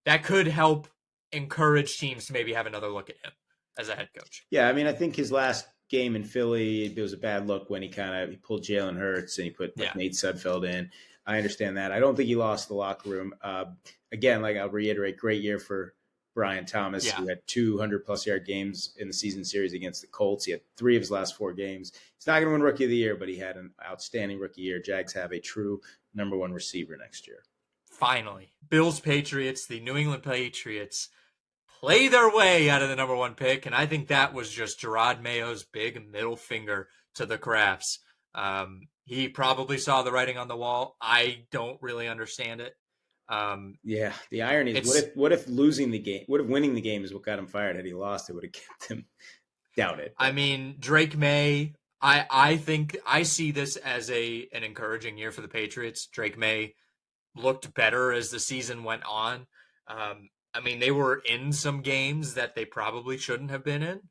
That could help encourage teams to maybe have another look at him as a head coach. Yeah, I mean, I think his last game in Philly, it was a bad look when he pulled Jalen Hurts and he put Nate Sudfeld in. I understand that. I don't think he lost the locker room. Again, I'll reiterate, great year for Brian Thomas, who had 200-plus yard games in the season series against the Colts. He had 3 of his last 4 games. He's not going to win Rookie of the Year, but he had an outstanding rookie year. Jags have a true number 1 receiver next year. Finally, Bills Patriots, the New England Patriots, play their way out of the number 1 pick, and I think that was just Gerard Mayo's big middle finger to the Crafts. He probably saw the writing on the wall. I don't really understand it. The irony is, what if losing the game, what if winning the game is what got him fired? Had he lost, it would have kept him. Doubt it. I mean, Drake May, I think I see this as an encouraging year for the Patriots. Drake May looked better as the season went on. I mean, they were in some games that they probably shouldn't have been in.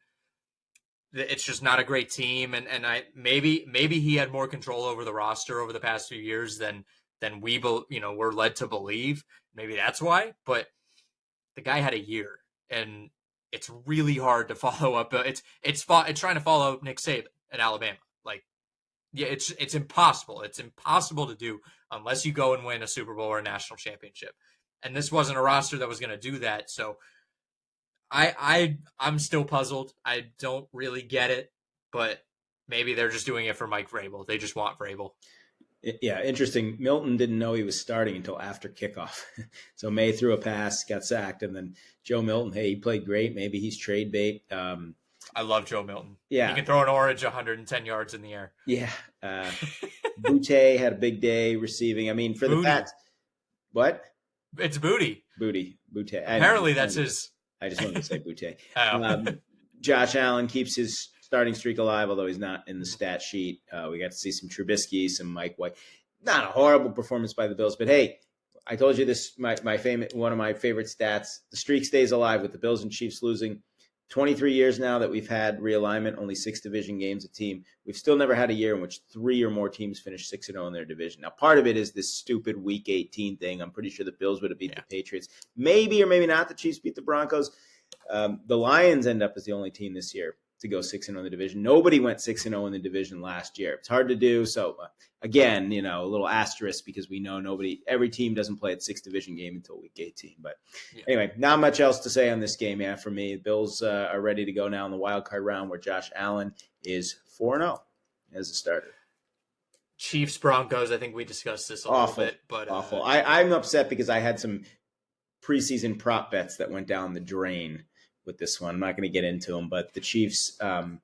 It's just not a great team, and maybe he had more control over the roster over the past few years than we were led to believe. Maybe that's why. But the guy had a year, and it's really hard to follow up. It's trying to follow up Nick Saban at Alabama. It's impossible. It's impossible to do unless you go and win a Super Bowl or a national championship. And this wasn't a roster that was going to do that. So I'm still puzzled. I don't really get it, but maybe they're just doing it for Mike Vrabel. They just want Vrabel. Yeah, interesting. Milton didn't know he was starting until after kickoff. So May threw a pass, got sacked, and then Joe Milton, hey, he played great. Maybe he's trade bait. I love Joe Milton. Yeah. He can throw an orange 110 yards in the air. Yeah. Boutte had a big day receiving. I mean, for the Pats. What? It's Boutte. Boutte. Apparently that's his. I just wanted to say Boutte. Oh. Josh Allen keeps his starting streak alive, although he's not in the stat sheet. We got to see some Trubisky, some Mike White. Not a horrible performance by the Bills, but hey, I told you this, one of my favorite stats. The streak stays alive with the Bills and Chiefs losing 23 years now that we've had realignment, only 6 division games a team. We've still never had a year in which 3 or more teams finish 6-0 in their division. Now, part of it is this stupid Week 18 thing. I'm pretty sure the Bills would have beat the Patriots. Maybe or maybe not the Chiefs beat the Broncos. The Lions end up as the only team this year to go 6-0 in the division. Nobody went 6-0 in the division last year. It's hard to do. So again, a little asterisk because we know every team doesn't play its 6th division game until week 18. But anyway, not much else to say on this game. Yeah, for me, the Bills are ready to go now in the wild card round where Josh Allen is 4-0 as a starter. Chiefs Broncos. I think we discussed this a little bit, but awful. I'm upset because I had some preseason prop bets that went down the drain with this one. I'm not going to get into them, but the Chiefs, I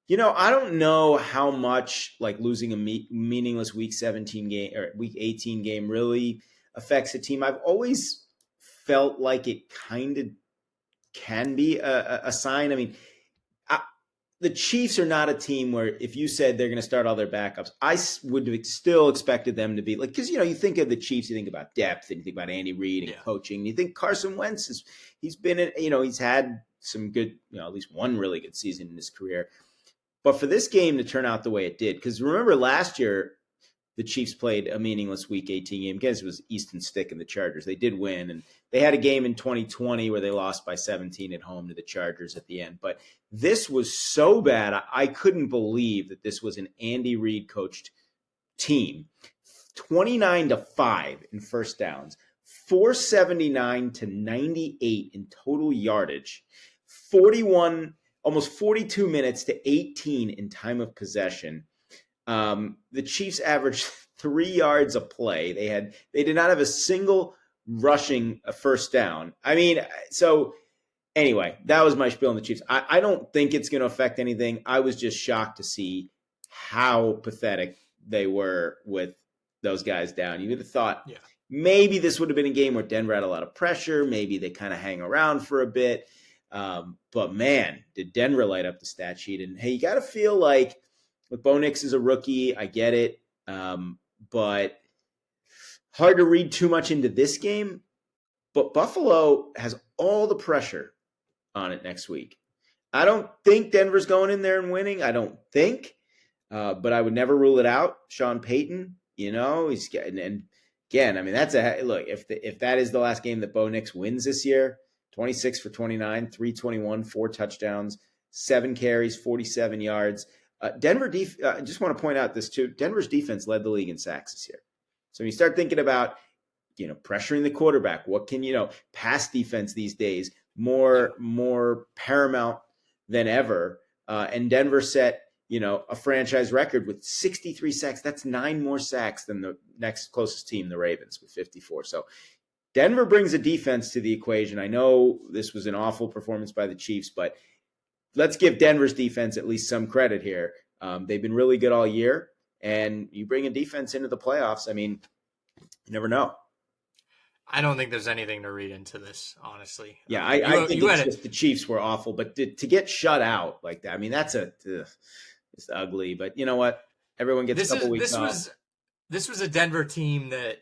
don't know how much like losing a meaningless week 17 game or week 18 game really affects a team. I've always felt like it kind of can be a sign. I mean, the Chiefs are not a team where if you said they're going to start all their backups, I would have still expected them to be like, because, you think of the Chiefs, you think about depth and you think about Andy Reid and coaching. You think Carson Wentz he's been, he's had some good, at least one really good season in his career. But for this game to turn out the way it did, because remember last year, the Chiefs played a meaningless Week 18 game. Again, it was Easton Stick and the Chargers. They did win, and they had a game in 2020 where they lost by 17 at home to the Chargers at the end. But this was so bad, I couldn't believe that this was an Andy Reid coached team. 29-5 in first downs, 479 to 98 in total yardage, almost 42 minutes to 18 in time of possession. The Chiefs averaged 3 yards a play. They did not have a single rushing first down. I mean, so anyway, that was my spiel on the Chiefs. I don't think it's going to affect anything. I was just shocked to see how pathetic they were with those guys down. You would have thought maybe this would have been a game where Denver had a lot of pressure. Maybe they kind of hang around for a bit. But man, did Denver light up the stat sheet. And hey, you got to feel like, look, Bo Nix is a rookie. I get it. But hard to read too much into this game. But Buffalo has all the pressure on it next week. I don't think Denver's going in there and winning. I don't think. But I would never rule it out. Sean Payton, he's getting, and again, I mean, that's look, if that is the last game that Bo Nix wins this year, 26 for 29, 321, 4 touchdowns, 7 carries, 47 yards. I just want to point out this too. Denver's defense led the league in sacks this year. So when you start thinking about, pressuring the quarterback, what can, pass defense these days, more paramount than ever. And Denver set, a franchise record with 63 sacks. That's 9 more sacks than the next closest team, the Ravens, with 54. So Denver brings a defense to the equation. I know this was an awful performance by the Chiefs, but let's give Denver's defense at least some credit here. They've been really good all year, and you bring a defense into the playoffs. I mean, you never know. I don't think there's anything to read into this, honestly. Yeah, I think it's just the Chiefs were awful, but to get shut out like that, I mean, that's it's ugly. But you know what? Everyone gets a couple weeks off. This was a Denver team that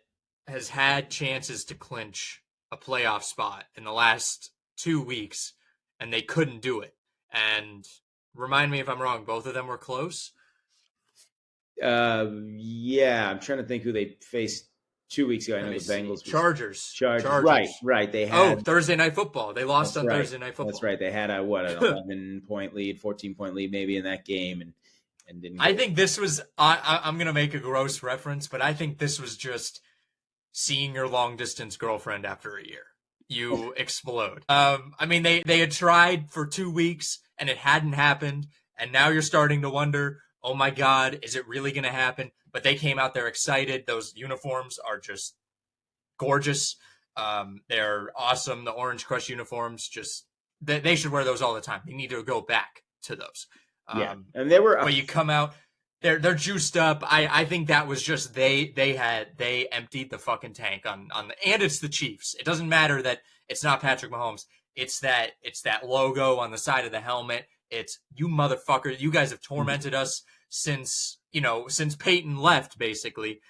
has had chances to clinch a playoff spot in the last 2 weeks, and they couldn't do it. And remind me if I'm wrong, both of them were close? Yeah, I'm trying to think who they faced 2 weeks ago. I know the Bengals. Chargers. Right. They had Thursday Night Football. They lost on Thursday Night Football. That's right. They had an 11-point lead, 14-point lead maybe in that game, and didn't. I think this was. I'm going to make a gross reference, but I think this was just seeing your long distance girlfriend after a year. You explode. I mean, they had tried for 2 weeks and it hadn't happened, and now you're starting to wonder, oh my God, is it really going to happen? But they came out there excited. Those uniforms are just gorgeous. They're awesome. The Orange Crush uniforms, they should wear those all the time. They need to go back to those. And they were. But you come out, they're juiced up. I think that was just they emptied the fucking tank on and it's the Chiefs. It doesn't matter that it's not Patrick Mahomes. It's that logo on the side of the helmet. It's you motherfucker. You guys have tormented us since Peyton left, basically.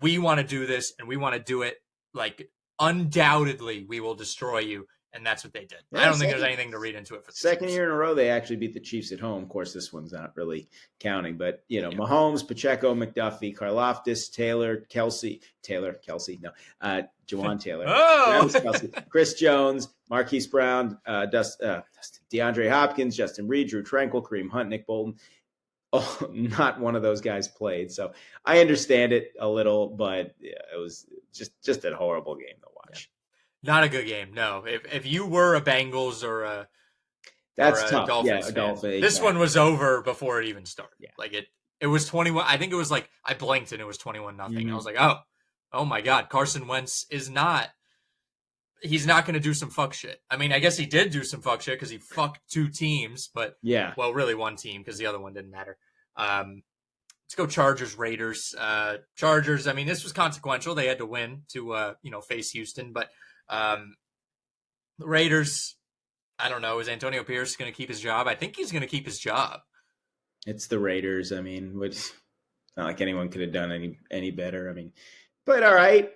We want to do this and we want to do it like undoubtedly we will destroy you. And that's what they did. Yeah, I don't think there's anything to read into it for the second Chiefs. year in a row, they actually beat the Chiefs at home. Of course, this one's not really counting, but Yeah. Mahomes, Pacheco, McDuffie, Karlaftis, Kelsey, Jawan Taylor, Oh, Kelce, Chris Jones, Marquise Brown, DeAndre Hopkins, Justin Reed, Drew Tranquil, Kareem Hunt, Nick Bolton. Oh, not one of those guys played. So I understand it a little, but yeah, it was just a horrible game to watch. not a good game. No, if you were a Bengals or a tough. Dolphins a fan, Dolphin. This one was over before it even started. Yeah. Like it was 21. I think it was like I blinked and it was 21-0. Mm-hmm. I was like, oh my God, Carson Wentz is not. He's not going to do some fuck shit. I mean, I guess he did do some fuck shit because he fucked two teams, but well, really one team because the other one didn't matter. Let's go Chargers, Raiders. Chargers, I mean, this was consequential. They had to win to, face Houston, but the Raiders, I don't know. Is Antonio Pierce going to keep his job? I think he's going to keep his job. It's the Raiders. I mean, it's not like anyone could have done any better. I mean, but all right.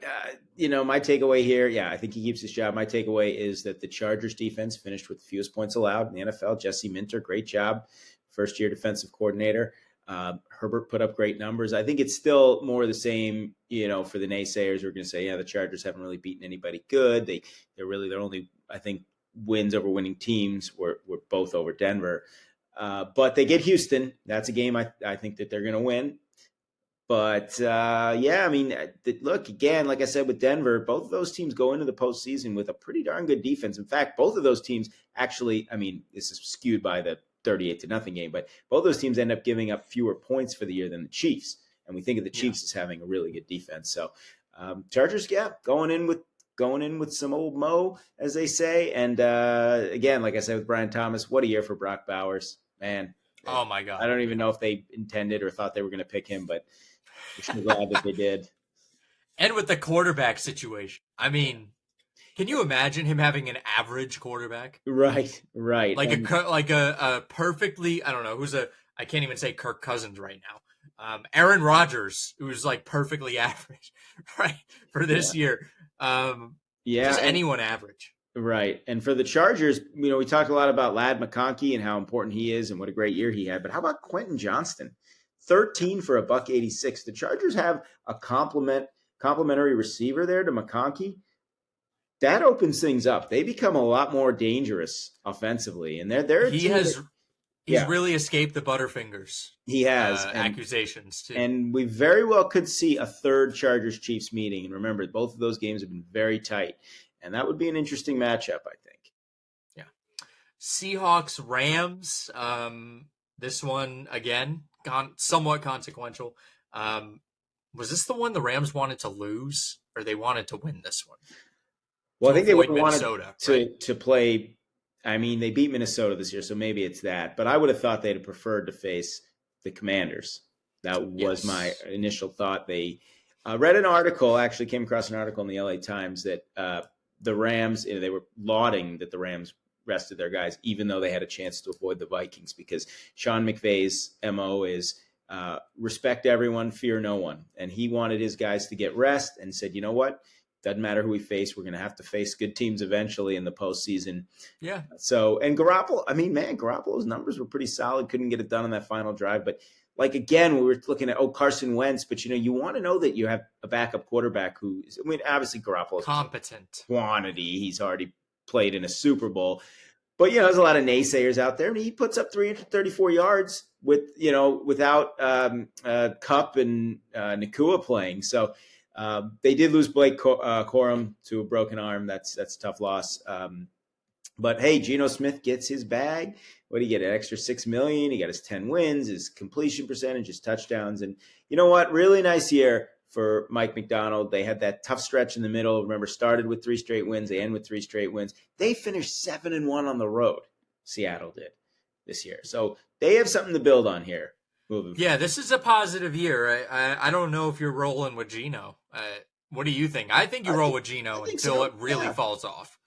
My takeaway here, I think he keeps his job. My takeaway is that the Chargers defense finished with the fewest points allowed in the NFL. Jesse Minter, great job. First-year defensive coordinator. Herbert put up great numbers. I think it's still more of the same, for the naysayers who are going to say, the Chargers haven't really beaten anybody good. Their only, I think, wins over winning teams were both over Denver. But they get Houston. That's a game I think that they're going to win. But, I mean, look, again, like I said with Denver, both of those teams go into the postseason with a pretty darn good defense. In fact, both of those teams actually, I mean, this is skewed by the 38-0 game, but both those teams end up giving up fewer points for the year than the Chiefs. And we think of the Chiefs as having a really good defense. So Chargers, going in with some old Mo, as they say. And again, like I said with Brian Thomas, what a year for Brock Bowers, man. Oh my God. I don't even know if they intended or thought they were going to pick him, but I'm glad that they did. And with the quarterback situation, I mean, can you imagine him having an average quarterback? Right. Like a perfectly, I don't know, I can't even say Kirk Cousins right now. Aaron Rodgers, who's like perfectly average, right, for this year. Just anyone average. Right. And for the Chargers, we talked a lot about Ladd McConkey and how important he is and what a great year he had. But how about Quentin Johnston? 13 for $186. The Chargers have a complimentary receiver there to McConkey. That opens things up. They become a lot more dangerous offensively. And he's really escaped the Butterfingers. He has accusations too. And we very well could see a third Chargers-Chiefs meeting. And remember, both of those games have been very tight. And that would be an interesting matchup, I think. Yeah. Seahawks, Rams. This one, again, somewhat consequential. Was this the one the Rams wanted to lose, or they wanted to win this one? Well, I think they wanted to play. I mean, they beat Minnesota this year, so maybe it's that. But I would have thought they'd have preferred to face the Commanders. That was my initial thought. They read an article, actually came across an article in the LA Times that the Rams, they were lauding that the Rams rested their guys, even though they had a chance to avoid the Vikings, because Sean McVay's MO is respect everyone, fear no one. And he wanted his guys to get rest and said, you know what? Doesn't matter who we face. We're going to have to face good teams eventually in the postseason. Yeah. So, and Garoppolo, I mean, man, Garoppolo's numbers were pretty solid. Couldn't get it done on that final drive. But like, again, we were looking at, Carson Wentz, but you want to know that you have a backup quarterback who is, I mean, obviously Garoppolo's competent quantity. He's already played in a Super Bowl. But, there's a lot of naysayers out there. And he puts up 334 yards without Kupp and Nakua playing. So, they did lose Blake Corum to a broken arm. That's a tough loss. But hey, Geno Smith gets his bag. What did he get? An extra $6 million. He got his 10 wins, his completion percentage, his touchdowns. And you know what? Really nice year for Mike Macdonald. They had that tough stretch in the middle. Remember, started with 3 straight wins. They end with 3 straight wins. They finished 7-1 on the road. Seattle did this year. So they have something to build on here. Yeah, this is a positive year. I don't know if you're rolling with Geno. What do you think? I think you roll with Geno until it really falls off.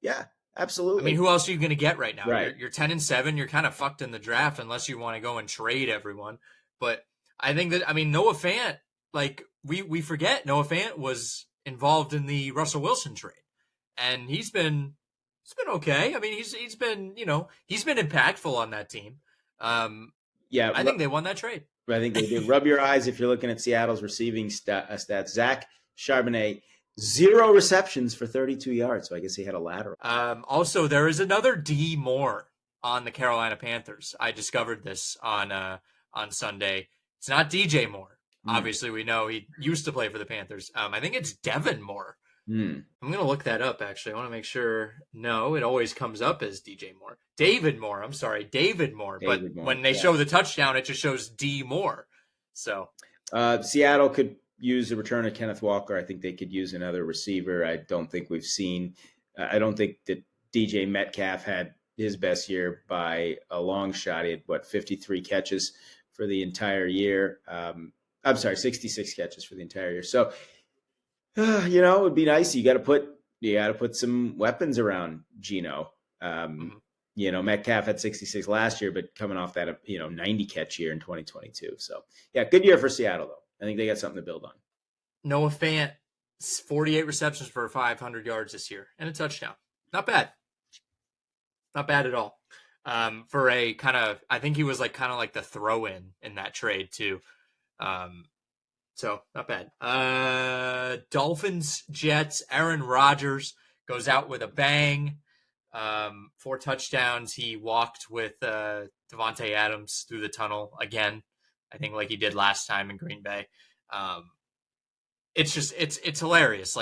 Yeah, absolutely. I mean, who else are you going to get right now? Right. You're 10-7. You're kind of fucked in the draft unless you want to go and trade everyone. But I think that, Noah Fant, like we forget Noah Fant was involved in the Russell Wilson trade, and he's been okay. I mean, he's been he's been impactful on that team. Yeah, I think they won that trade. I think they did. Rub your eyes if you're looking at Seattle's receiving stats. Zach Charbonnet, 0 receptions for 32 yards. So I guess he had a lateral. Also, there is another D Moore on the Carolina Panthers. I discovered this on Sunday. It's not DJ Moore. Obviously, we know he used to play for the Panthers. I think it's Devin Moore. I'm going to look that up, actually. I want to make sure. No, it always comes up as DJ Moore. David Moore. I'm sorry, David Moore. But when they show the touchdown, it just shows D Moore. So Seattle could use the return of Kenneth Walker. I think they could use another receiver. I don't think that DJ Metcalf had his best year by a long shot. He had 53 catches for the entire year. I'm sorry, 66 catches for the entire year. So, it would be nice. You got to put some weapons around Geno. Metcalf had 66 last year, but coming off that 90 catch year in 2022. So, yeah, good year for Seattle though. I think they got something to build on. Noah Fant, 48 receptions for 500 yards this year and a touchdown. Not bad. Not bad at all. For a kind of, I think he was kind of like the throw-in in that trade too. So not bad. Dolphins, Jets, Aaron Rodgers goes out with a bang. 4 touchdowns. He walked with Devontae Adams through the tunnel again. I think like he did last time in Green Bay. It's just, it's hilarious.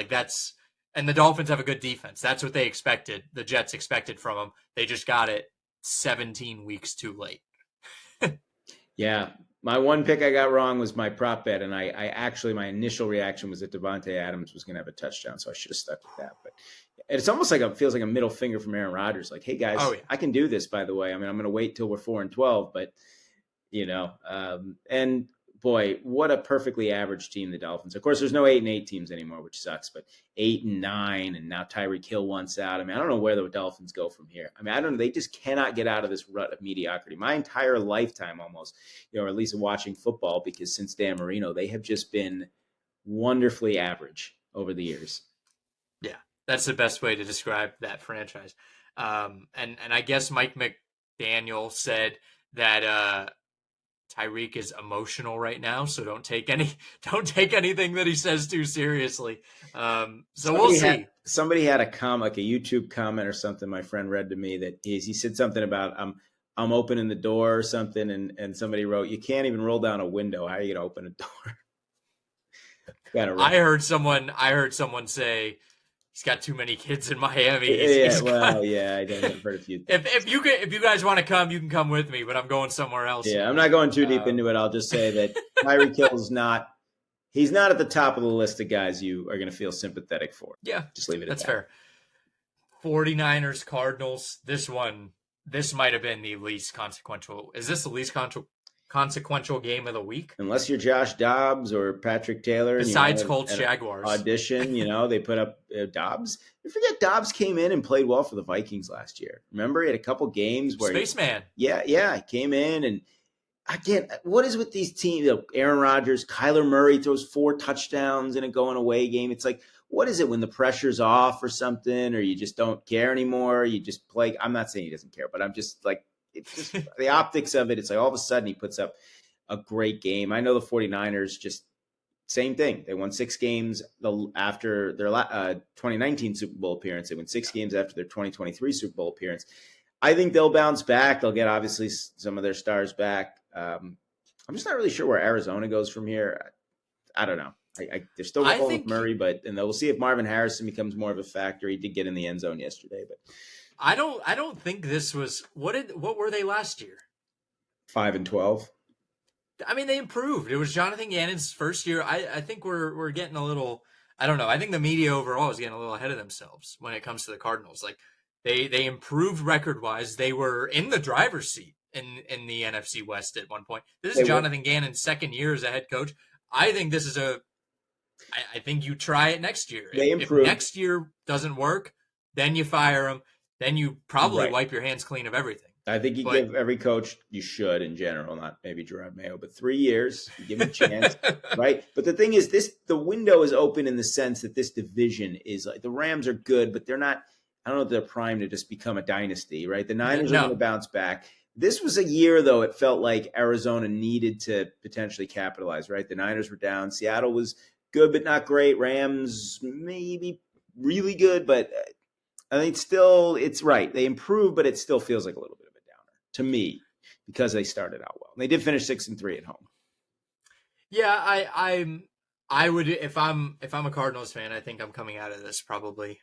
And the Dolphins have a good defense. That's what they expected. The Jets expected from them. They just got it 17 weeks too late. Yeah. My one pick I got wrong was my prop bet, and I actually, my initial reaction was that Devontae Adams was going to have a touchdown, so I should have stuck with that. But it's almost feels like a middle finger from Aaron Rodgers. Like, hey guys, I can do this. By the way, I mean I'm going to wait till we're 4-12, but and boy, what a perfectly average team the Dolphins. Of course, there's no 8-8 teams anymore, which sucks. But 8-9, and now Tyreek Hill wants out. I mean, I don't know where the Dolphins go from here. I mean, I don't know. They just cannot get out of this rut of mediocrity. My entire lifetime, almost, or at least watching football, because since Dan Marino, they have just been wonderfully average over the years. Yeah, that's the best way to describe that franchise. And I guess Mike McDaniel said that Tyreek is emotional right now, so don't take anything that he says too seriously. We'll see. Somebody had a YouTube comment or something. My friend read to me that he said something about I'm opening the door or something, and somebody wrote, "You can't even roll down a window. How are you gonna open a door?" I heard someone say he's got too many kids in Miami. I have heard a few. If you guys want to come, you can come with me, but I'm going somewhere else. Yeah, I'm not going too deep into it. I'll just say that Tyreek Hill's he's not at the top of the list of guys you are going to feel sympathetic for. Yeah, just leave it at that. That's fair. 49ers, Cardinals. This might have been the least consequential. Is this the least consequential game of the week? Unless you're Josh Dobbs or Patrick Taylor. Besides Colts, Jaguars. Audition, they put up Dobbs. You forget Dobbs came in and played well for the Vikings last year. Remember, he had a couple games where Spaceman. He came in, and again, what is with these teams? Aaron Rodgers, Kyler Murray throws 4 touchdowns in a going away game. It's like, what is it when the pressure's off or something, or you just don't care anymore? You just play. I'm not saying he doesn't care, but I'm just like, it's just the optics of it. It's like all of a sudden he puts up a great game. I know the 49ers just same thing. They won 6 games after their 2019 Super Bowl appearance. They won 6 games after their 2023 Super Bowl appearance. I think they'll bounce back. They'll get obviously some of their stars back. I'm just not really sure where Arizona goes from here. I don't know. They're still rolling with Murray, and we'll see if Marvin Harrison becomes more of a factor. He did get in the end zone yesterday, but I don't think this was what were they last year? 5-12. I mean, they improved. It was Jonathan Gannon's first year. I think we're getting a little. I don't know. I think the media overall is getting a little ahead of themselves when it comes to the Cardinals. Like they improved record wise. They were in the driver's seat in the NFC West at one point. This is Jonathan Gannon's second year as a head coach. I think this is I think you try it next year. If next year doesn't work, then you fire him. Then you probably wipe your hands clean of everything. I think you But give every coach, you should in general, not maybe Gerard Mayo, but 3 years, you give him a chance, right? But the thing is, the window is open in the sense that this division is like the Rams are good, but they're not. I don't know if they're primed to just become a dynasty, right? The Niners are going to no, bounce back. This was a year, though, it felt like Arizona needed to potentially capitalize, right? The Niners were down. Seattle was good, but not great. Rams, maybe really good, but I think still, it's right. They improved, but it still feels like a little bit of a downer to me because they started out well. They did finish 6-3 at home. yeah, I would if I'm a Cardinals fan, I think I'm coming out of this probably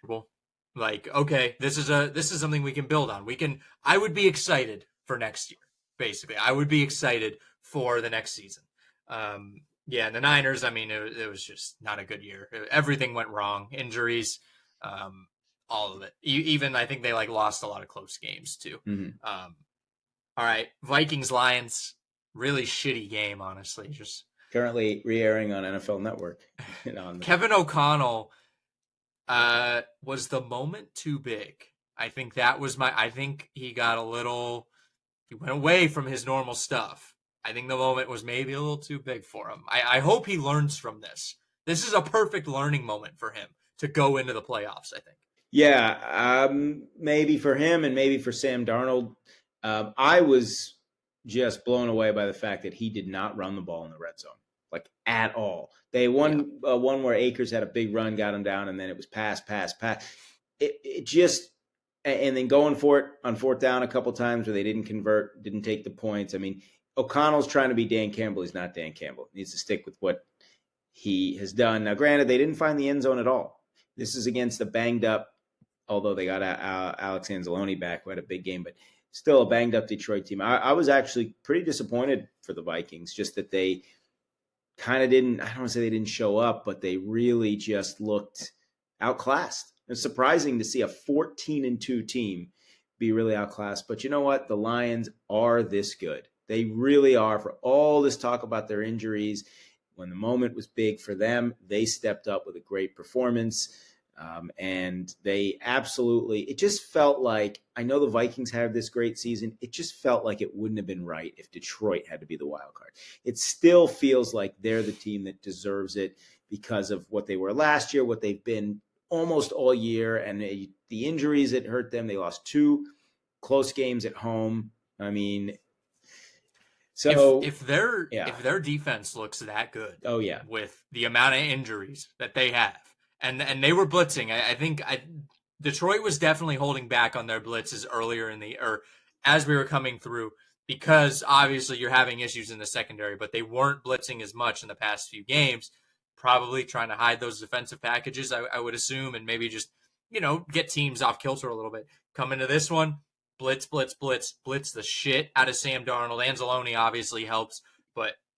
like, okay, this is something we can build on. I would be excited for next year. Basically, I would be excited for the next season. Yeah, and the Niners, I mean, it was just not a good year. Everything went wrong, injuries, um, all of it. Even I think they like lost a lot of close games too. Mm-hmm. All right, Vikings Lions, really shitty game, honestly. Just Currently re-airing on NFL Network. Kevin O'Connell, was the moment too big? I think that was I think he got a little. He went away from his normal stuff. I think the moment was maybe a little too big for him. I hope he learns from this. This is a perfect learning moment for him to go into the playoffs, I think. Yeah, maybe for him and maybe for Sam Darnold. I was just blown away by the fact that he did not run the ball in the red zone, like at all. They won one where Akers had a big run, got him down, and then it was pass. It just and then going for it on fourth down a couple times where they didn't convert, didn't take the points. I mean, O'Connell's trying to be Dan Campbell. He's not Dan Campbell. He needs to stick with what he has done. Now, granted, they didn't find the end zone at all. This is against a banged up, although they got Alex Anzalone back, who had a big game, but still a banged up Detroit team. I was actually pretty disappointed for the Vikings, just that they kind of didn't, I don't want to say they didn't show up, but they really just looked outclassed. It's surprising to see a 14-2 team be really outclassed. But you know what? The Lions are this good. They really are. For all this talk about their injuries, when the moment was big for them, they stepped up with a great performance. And they absolutely, it just felt like, I know the Vikings have this great season. It just felt like it wouldn't have been right if Detroit had to be the wild card. It still feels like they're the team that deserves it because of what they were last year, what they've been almost all year, and the injuries that hurt them. They lost 2 close games at home. I mean, so if their defense looks that good, oh yeah, with the amount of injuries that they have, and they were blitzing, I think Detroit was definitely holding back on their blitzes earlier as we were coming through, because obviously you're having issues in the secondary, but they weren't blitzing as much in the past few games, probably trying to hide those defensive packages, I would assume, and maybe just, get teams off kilter a little bit. Come into this one, blitz the shit out of Sam Darnold. Anzalone obviously helps,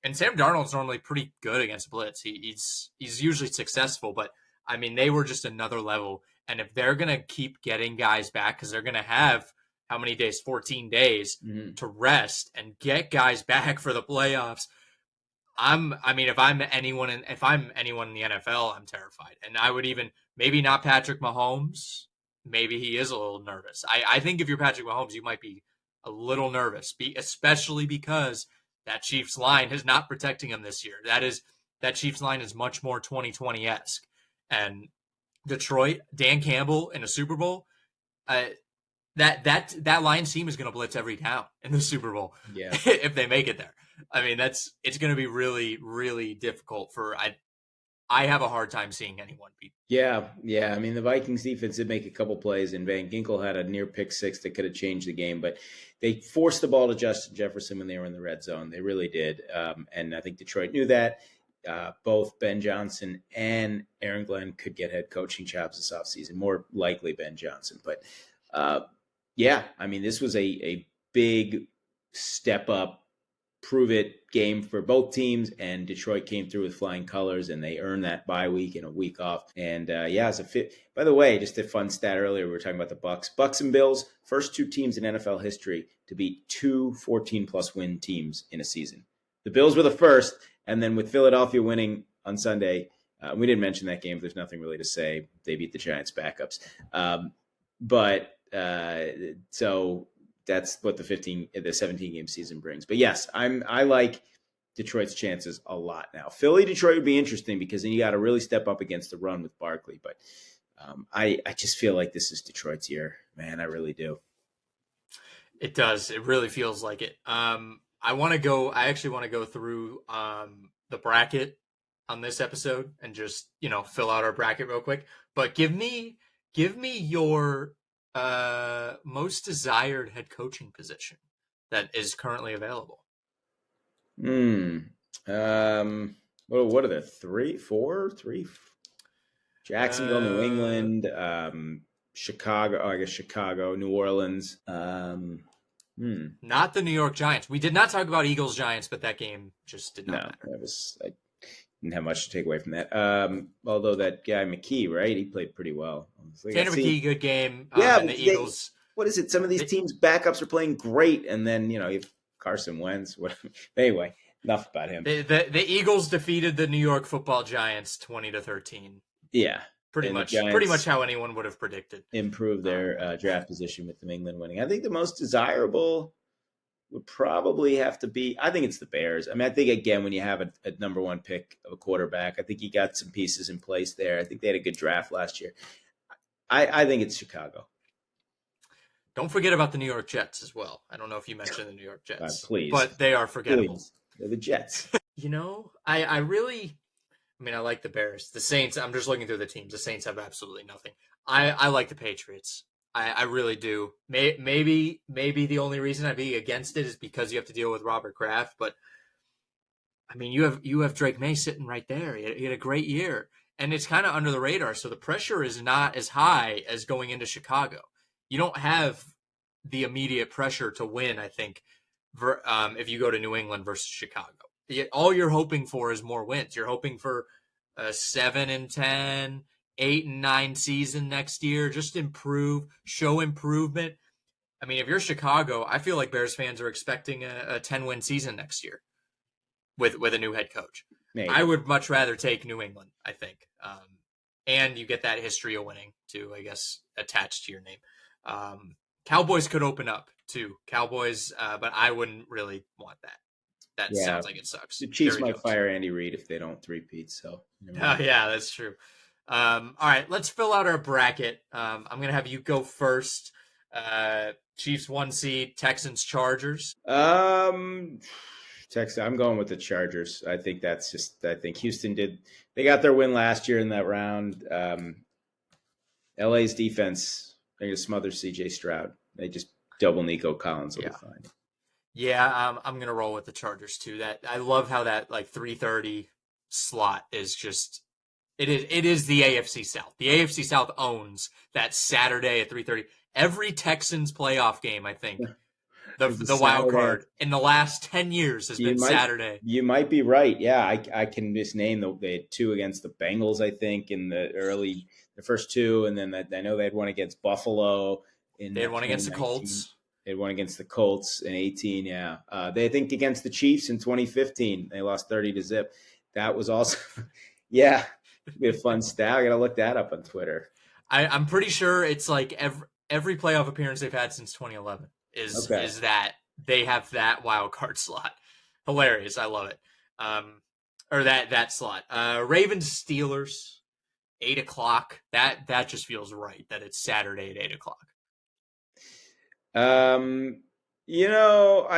and Sam Darnold's normally pretty good against blitz. He's usually successful, but I mean, they were just another level. And if they're going to keep getting guys back, because they're going to have how many days? 14 days to rest and get guys back for the playoffs. If I'm anyone in the NFL, I'm terrified. And I would even, maybe not Patrick Mahomes. Maybe he is a little nervous. I think if you're Patrick Mahomes, you might be a little nervous, especially because that Chiefs line is not protecting him this year. That Chiefs line is much more 2020-esque. And Detroit, Dan Campbell in a Super Bowl, that Lions team is going to blitz every down in the Super Bowl. Yeah. If they make it there. I mean, it's going to be really, really difficult I have a hard time seeing anyone beat. Yeah. I mean, the Vikings defense did make a couple plays, and Van Ginkel had a near pick 6 that could have changed the game, but they forced the ball to Justin Jefferson when they were in the red zone. They really did. And I think Detroit knew that. Both Ben Johnson and Aaron Glenn could get head coaching jobs this offseason, more likely Ben Johnson. But yeah, I mean, this was a big step up, prove it game for both teams, and Detroit came through with flying colors, and they earned that bye week and a week off. And as a fit, by the way, just a fun stat earlier, we were talking about the Bucks and Bills, first 2 teams in NFL history to beat 2 14-plus win teams in a season. The Bills were the first, and then with Philadelphia winning on Sunday, we didn't mention that game. There's nothing really to say. They beat the Giants backups. So that's what the 17 game season brings. But yes, I like Detroit's chances a lot now. Philly, Detroit would be interesting because then you got to really step up against the run with Barkley. But I just feel like this is Detroit's year, man. I really do. It does. It really feels like it. I actually want to go through the bracket on this episode and just, fill out our bracket real quick. But give me your most desired head coaching position that is currently available. What are there? Three? Jacksonville, New England, Chicago. Oh, I guess Chicago, New Orleans. Not the New York Giants. We did not talk about Eagles Giants, but that game just did not matter. I didn't have much to take away from that. Although that guy McKee, right? He played pretty well. Tanner McKee, good game. Yeah, and the Eagles. What is it? Some of these teams' backups are playing great, and then you have Carson Wentz. Anyway, enough about him. The Eagles defeated the New York Football Giants 20-13. Yeah, pretty much how anyone would have predicted. Improve their draft position with New England winning. I think the most desirable would probably have to be. I think it's the Bears. I mean, I think again when you have a number one pick of a quarterback, I think you got some pieces in place there. I think they had a good draft last year. I think it's Chicago. Don't forget about the New York Jets as well. I don't know if you mentioned the New York Jets, please, but they are forgettable. Please. They're the Jets. I like the Bears. The Saints, I'm just looking through the teams. The Saints have absolutely nothing. I like the Patriots. I really do. Maybe the only reason I'd be against it is because you have to deal with Robert Kraft. But, I mean, you have Drake May sitting right there. He had a great year. And it's kind of under the radar. So the pressure is not as high as going into Chicago. You don't have the immediate pressure to win, I think, if you go to New England versus Chicago. All you're hoping for is more wins. You're hoping for a 7-10, 8-9 season next year. Just show improvement. I mean, if you're Chicago, I feel like Bears fans are expecting a 10-win season next year with a new head coach. Maybe. I would much rather take New England, I think. And you get that history of winning, too, I guess, attached to your name. Cowboys could open up, too. Cowboys, but I wouldn't really want that. That sounds like it sucks. The Chiefs might fire Andy Reid if they don't three-peat. So, yeah, that's true. All right, let's fill out our bracket. I'm going to have you go first. Chiefs 1 seed, Texans Chargers. I'm going with the Chargers. I think Houston they got their win last year in that round. LA's defense, they're going to smother CJ Stroud. They just double Nico Collins will be fine. Yeah, I'm gonna roll with the Chargers too. That I love how that 3:30 slot is just it is the AFC South. The AFC South owns that Saturday at 3:30. Every Texans playoff game, I think, the wild card in the last 10 years has been Saturday. You might be right. Yeah, I can just name they had two against the Bengals, I think, in the first two, and then I know they had one against Buffalo. They had one against the Colts. They won against the Colts in 2018, yeah. They think against the Chiefs in 2015. They lost 30-0. That was also, yeah, it'd be a fun stat. I got to look that up on Twitter. I'm pretty sure it's like every playoff appearance they've had since 2011 is that they have that wild card slot. Hilarious. I love it. Or that slot. Ravens Steelers, 8 o'clock. That just feels right that it's Saturday at 8 o'clock. I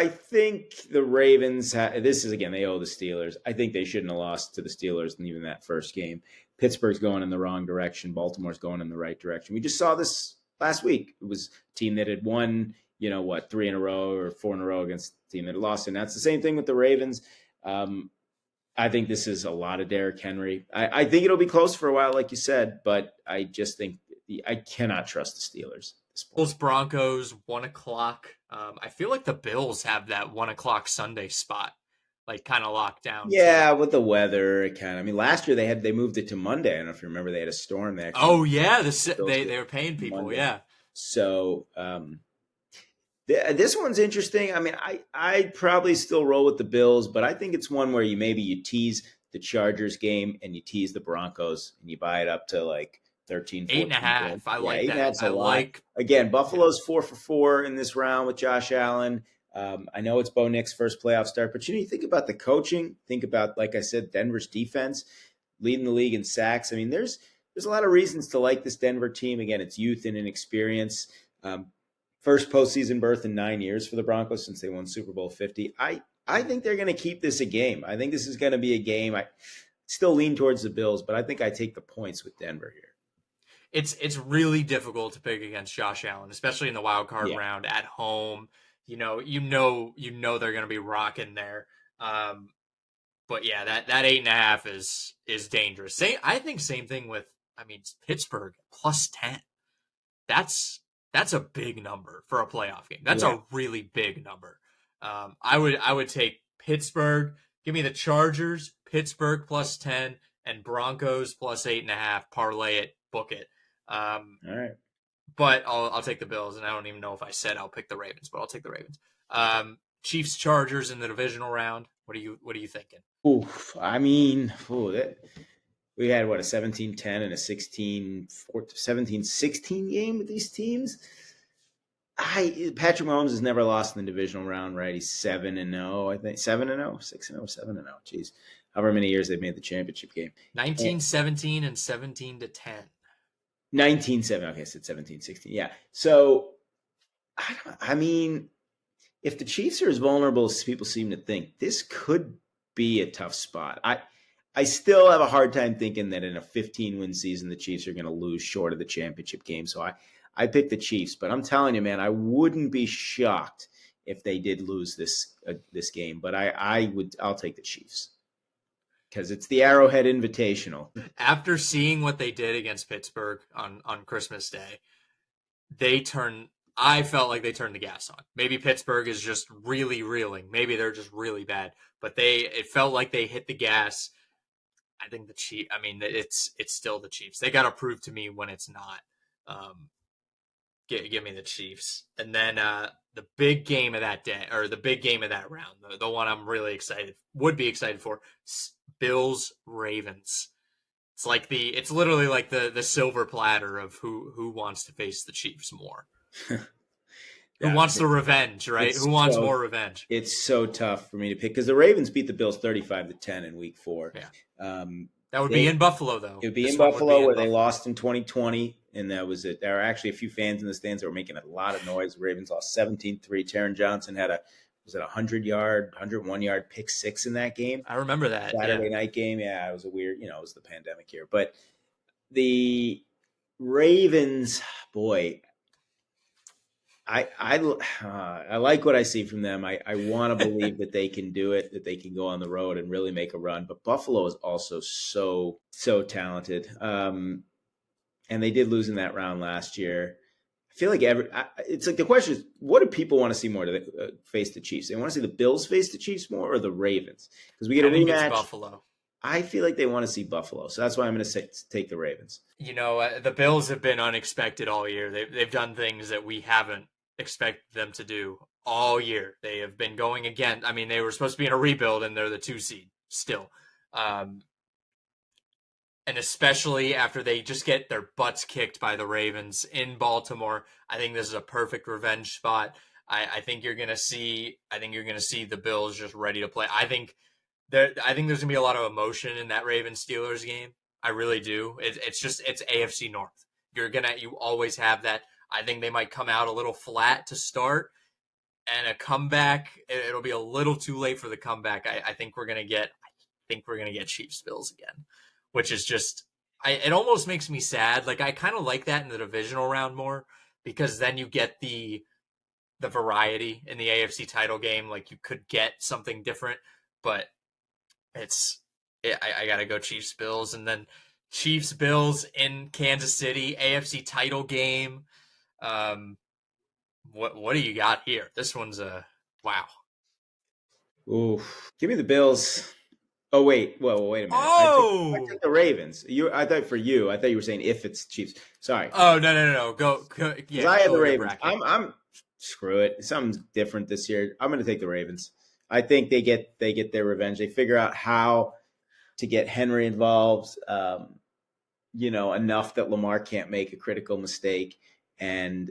think the Ravens this is again, they owe the Steelers. I think they shouldn't have lost to the Steelers in even that first game. Pittsburgh's going in the wrong direction. Baltimore's going in the right direction. We just saw this last week. It was a team that had won, 3 in a row or 4 in a row against a team that had lost. And that's the same thing with the Ravens. I think this is a lot of Derrick Henry. I think it'll be close for a while, like you said, but I just think I cannot trust the Steelers. Bills Broncos 1 o'clock. I feel like the Bills have that 1 o'clock Sunday spot, kind of locked down. Yeah, with the weather, it kind of. I mean, last year they moved it to Monday. I don't know if you remember, they had a storm. They were paying people. Monday. Yeah. So this one's interesting. I mean, I'd probably still roll with the Bills, but I think it's one where you tease the Chargers game and you tease the Broncos and you buy it up to 13, 14 points. 8.5. I Yeah, like eight and a that. half's a I lot. like. Again, Yeah. Buffalo's 4 for 4 in this round with Josh Allen. I know it's Bo Nick's first playoff start, but you think about the coaching. Think about, like I said, Denver's defense leading the league in sacks. I mean, there's a lot of reasons to like this Denver team. Again, it's youth and inexperience. First postseason berth in 9 years for the Broncos since they won Super Bowl 50. I think they're going to keep this a game. I think this is going to be a game. I still lean towards the Bills, but I think I take the points with Denver here. It's really difficult to pick against Josh Allen, especially in the wild card Yeah. round at home. They're going to be rocking there. But yeah, that 8.5 is dangerous. I think same thing with, Pittsburgh +10. That's a big number for a playoff game. That's a really big number. I would take Pittsburgh. Give me the Chargers, Pittsburgh +10, and Broncos +8.5. Parlay it, book it. All right. But I'll take the Bills, and I don't even know if I said I'll pick the Ravens, but I'll take the Ravens. Chiefs Chargers in the divisional round. What are you thinking? We had a 17-10 and a 17-16 game with these teams. Patrick Mahomes has never lost in the divisional round, right? He's 7-0, I think 7-0, 6-0, 7-0. Jeez, however many years they've made the championship game. 19-17 and 17-10. 19-7. Okay, I said 17-16. Yeah. So, if the Chiefs are as vulnerable as people seem to think, this could be a tough spot. I still have a hard time thinking that in a 15-win season, the Chiefs are going to lose short of the championship game. So I picked the Chiefs, but I'm telling you, man, I wouldn't be shocked if they did lose this game. But I'll take the Chiefs because it's the Arrowhead Invitational. After seeing what they did against Pittsburgh on Christmas Day, I felt like they turned the gas on. Maybe Pittsburgh is just really reeling. Maybe they're just really bad. But it felt like they hit the gas. I think the Chiefs. It's still the Chiefs. They got to prove to me when it's not. Give me the Chiefs, and then the big game of that day, or the big game of that round, the one I'm really would be excited for, Bills Ravens. It's literally like the silver platter of who wants to face the Chiefs more. Who wants the revenge, right? Who wants more revenge? It's so tough for me to pick because the Ravens beat the Bills 35-10 in Week 4. Yeah. That would be in Buffalo, though. It would be in Buffalo where they lost in 2020, and that was it. There were actually a few fans in the stands that were making a lot of noise. The Ravens lost 17-3. Taron Johnson had a 101-yard pick six in that game? I remember that. Saturday night game. Yeah, it was a weird, it was the pandemic year. But the Ravens, boy, I like what I see from them. I want to believe that they can do it, that they can go on the road and really make a run. But Buffalo is also so talented. And they did lose in that round last year. I feel like it's like the question is, what do people want to see more? Do they face the Chiefs? They want to see the Bills face the Chiefs more or the Ravens? Because we get a rematch. It's Buffalo. I feel like they want to see Buffalo. So that's why I'm going to take the Ravens. The Bills have been unexpected all year. They've done things that we haven't expected them to do all year. They have been going again. They were supposed to be in a rebuild, and they're the 2 seed still. And especially after they just get their butts kicked by the Ravens in Baltimore, I think this is a perfect revenge spot. I think you're gonna see the Bills just ready to play. I think there's gonna be a lot of emotion in that Ravens Steelers game. I really do. It's AFC North. You always have that. I think they might come out a little flat to start, and a comeback. It'll be a little too late for the comeback. I think we're gonna get Chiefs Bills again, which is just. It almost makes me sad. Like, I kind of like that in the divisional round more because then you get the variety in the AFC title game. Like, you could get something different, but I gotta go Chiefs Bills, and then Chiefs Bills in Kansas City, AFC title game. What do you got here? This one's wow. Ooh, give me the Bills. Oh wait, wait a minute. Oh, I took the Ravens. I thought you were saying if it's Chiefs. Sorry. Oh no. Go. Yeah, I had the Ravens. I'm screw it. Something's different this year. I'm going to take the Ravens. I think they get their revenge. They figure out how to get Henry involved. enough that Lamar can't make a critical mistake, and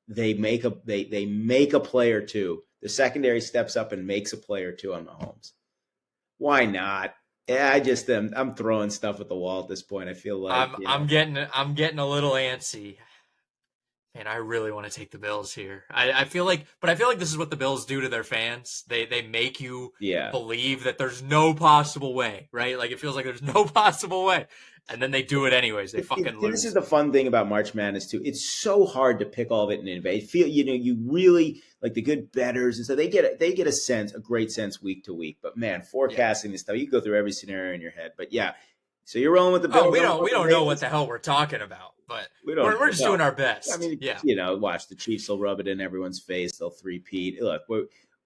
they make a play or two. The secondary steps up and makes a play or two on Mahomes. Why not? Yeah, I'm throwing stuff at the wall at this point. I feel like I'm getting a little antsy. Man, I really want to take the Bills here. I feel like, but I feel like this is what the Bills do to their fans. They make you yeah. believe that there's no possible way, right? Like it feels like there's no possible way, and then they do it anyways. They fucking lose. This is the fun thing about March Madness too. It's so hard to pick all of it and invade. You really like the good bettors, and so they get a great sense week to week. But man, forecasting this stuff, you can go through every scenario in your head. But yeah, so you're rolling with the Bills. Oh, we don't know what the hell we're talking about, but we're just doing our best. I mean, watch the Chiefs will rub it in everyone's face. They'll three-peat. Look,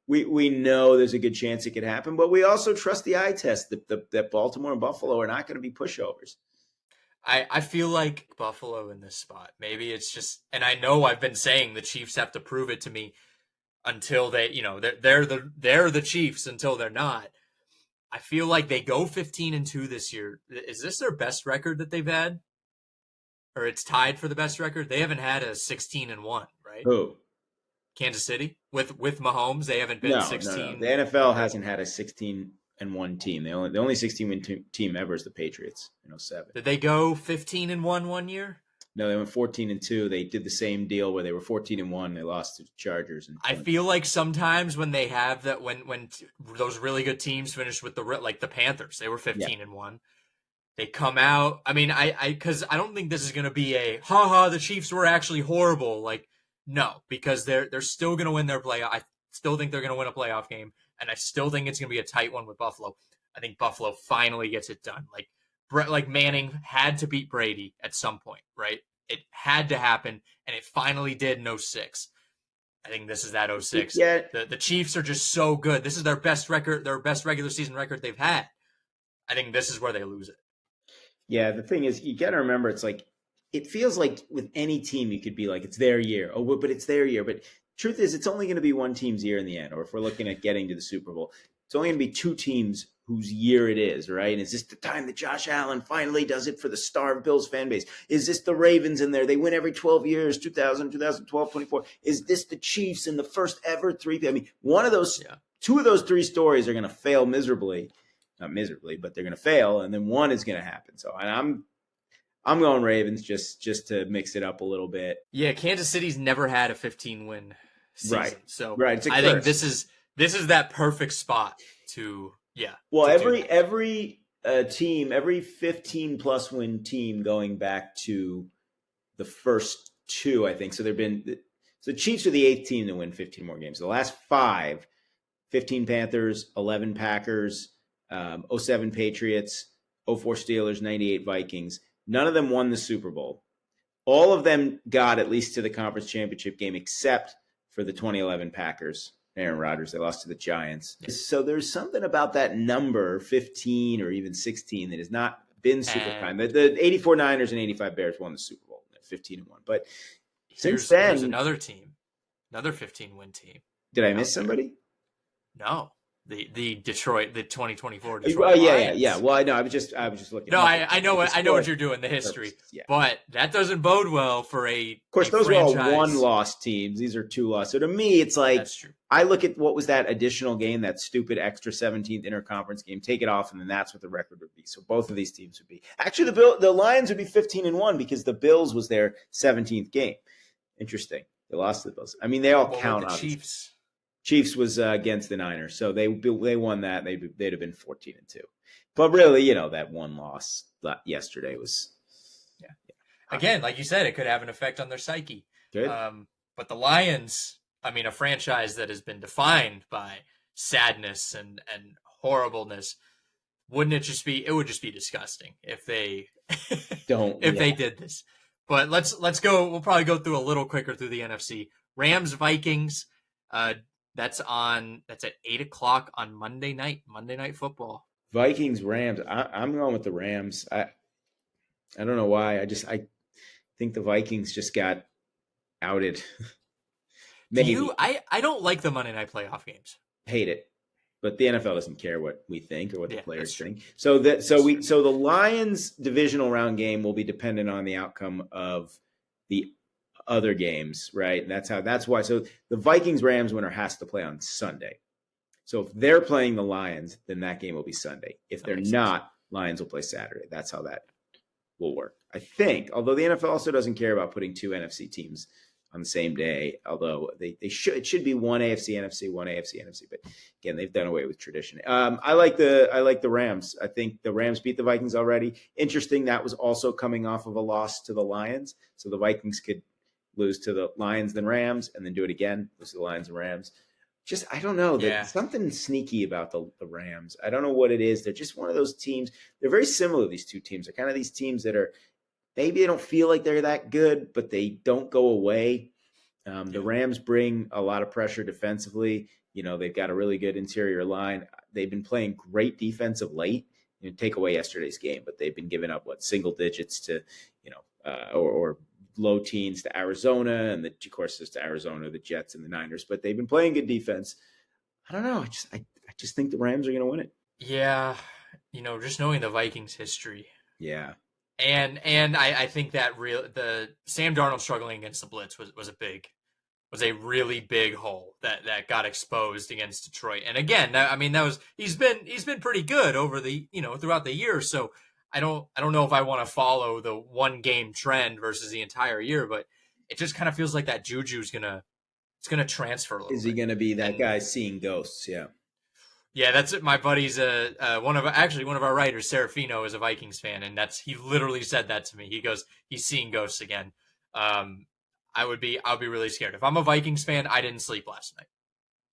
we know there's a good chance it could happen, but we also trust the eye test that Baltimore and Buffalo are not going to be pushovers. I feel like Buffalo in this spot. Maybe it's just, and I know I've been saying the Chiefs have to prove it to me until they, they're the Chiefs until they're not. I feel like they go 15-2 this year. Is this their best record that they've had? Or it's tied for the best record? They haven't had a 16-1, right? Who? Kansas City with Mahomes. They haven't been 16. No. The NFL hasn't had a 16-1 team. The only 16-win team ever is the Patriots in 07. Did they go 15-1 one year? No, they went 14-2. They did the same deal where they were 14-1. They lost to the Chargers. I feel like sometimes when they have that, when those really good teams finish with the Panthers, they were 15-1. They come out. I mean, because I don't think this is going to be a the Chiefs were actually horrible. Like, no, because they're still going to win their playoff. I still think they're going to win a playoff game, and I still think it's going to be a tight one with Buffalo. I think Buffalo finally gets it done. Like Manning had to beat Brady at some point, right? It had to happen, and it finally did in 06. I think this is that 06. Yeah. The Chiefs are just so good. This is their best record, their best regular season record they've had. I think this is where they lose it. Yeah, the thing is, you got to remember, it's like, it feels like with any team, you could be like, it's their year. Oh, but it's their year. But truth is, it's only going to be one team's year in the end. Or if we're looking at getting to the Super Bowl, it's only going to be two teams whose year it is, right? And is this the time that Josh Allen finally does it for the starved Bills fan base? Is this the Ravens in there? They win every 12 years, 2000, 2012, 24. Is this the Chiefs in the first ever three? I mean, two of those three stories are going to fail miserably. Not miserably, but they're going to fail, and then one is going to happen. So, and I'm going Ravens just to mix it up a little bit. Yeah, Kansas City's never had a 15-win season, right? So right, I think this is that perfect spot to Well, every team, every 15+ win team going back to the first two, I think. So the Chiefs are the 8th team to win 15 more games. The last 5, 15 Panthers, 11 Packers. 07 Patriots, 04 Steelers, 98 Vikings. None of them won the Super Bowl. All of them got at least to the conference championship game, except for the 2011 Packers. Aaron Rodgers, they lost to the Giants. So there's something about that number, 15 or even 16, that has not been super prime. The 84 Niners and 85 Bears won the Super Bowl, 15-1. But since then, there's another team, another 15-win team. Did I miss somebody? No. The Detroit, the 2024 Detroit Lions. Yeah. Well, I know. I was just looking. No, I know what you're doing. The history, but that doesn't bode well for a. Of course, those franchise. Are all one-loss teams. These are 2-loss. So to me, it's like that's true. I look at what was that additional game, that stupid extra 17th interconference game. Take it off, and then that's what the record would be. So both of these teams would be actually the Lions would be 15-1 because the Bills was their 17th game. Interesting. They lost to the Bills. I mean, they all count on Chiefs. Chiefs was against the Niners, so they won that. They'd have been 14-2. But really, that one loss yesterday was, Again, like you said, it could have an effect on their psyche. Good. But the Lions, I mean, a franchise that has been defined by sadness and horribleness, wouldn't it just be? It would just be disgusting if they they did this. But let's go. We'll probably go through a little quicker through the NFC. Rams, Vikings. That's at 8:00 on Monday Night Football. Vikings, Rams. I'm going with the Rams. I don't know why. I think the Vikings just got outed. I don't like the Monday Night playoff games. Hate it. but the NFL doesn't care what we think or what the Yeah, players that's true. think. So That's true. so the Lions divisional round game will be dependent on the outcome of the other games, right? And that's why. So the Vikings Rams winner has to play on Sunday. So if they're playing the Lions, then that game will be Sunday. If they're not, Lions will play Saturday. That's how that will work, I think. Although the NFL also doesn't care about putting two NFC teams on the same day, although they should. It should be one AFC NFC, one AFC NFC. But again, they've done away with tradition. I like the Rams. I think the Rams beat the Vikings already. Interesting. That was also coming off of a loss to the Lions, so the Vikings could lose to the Lions then Rams, and then do it again, lose to the Lions and Rams. Just I don't know. There's something sneaky about the Rams. I don't know what it is. They're just one of those teams. They're very similar. These two teams. They're kind of these teams that are maybe they don't feel like they're that good, but they don't go away. The Rams bring a lot of pressure defensively. You know, they've got a really good interior line. They've been playing great defense of late. You know, take away yesterday's game, but they've been giving up single digits to, or low teens to Arizona, and of course it's to Arizona, the Jets, and the Niners. But they've been playing good defense. I don't know. I just think the Rams are going to win it. Yeah, just knowing the Vikings history. Yeah. And I think that the Sam Darnold struggling against the blitz was a really big hole that got exposed against Detroit. And again, I mean he's been pretty good over the throughout the year. So I don't know if I want to follow the one game trend versus the entire year, but it just kind of feels like that juju is gonna transfer a little. Is he going to be that guy seeing ghosts? Yeah. Yeah, that's it. My buddy's one of our writers, Serafino, is a Vikings fan, and he literally said that to me. He goes, he's seeing ghosts again. I'll be really scared. If I'm a Vikings fan, I didn't sleep last night.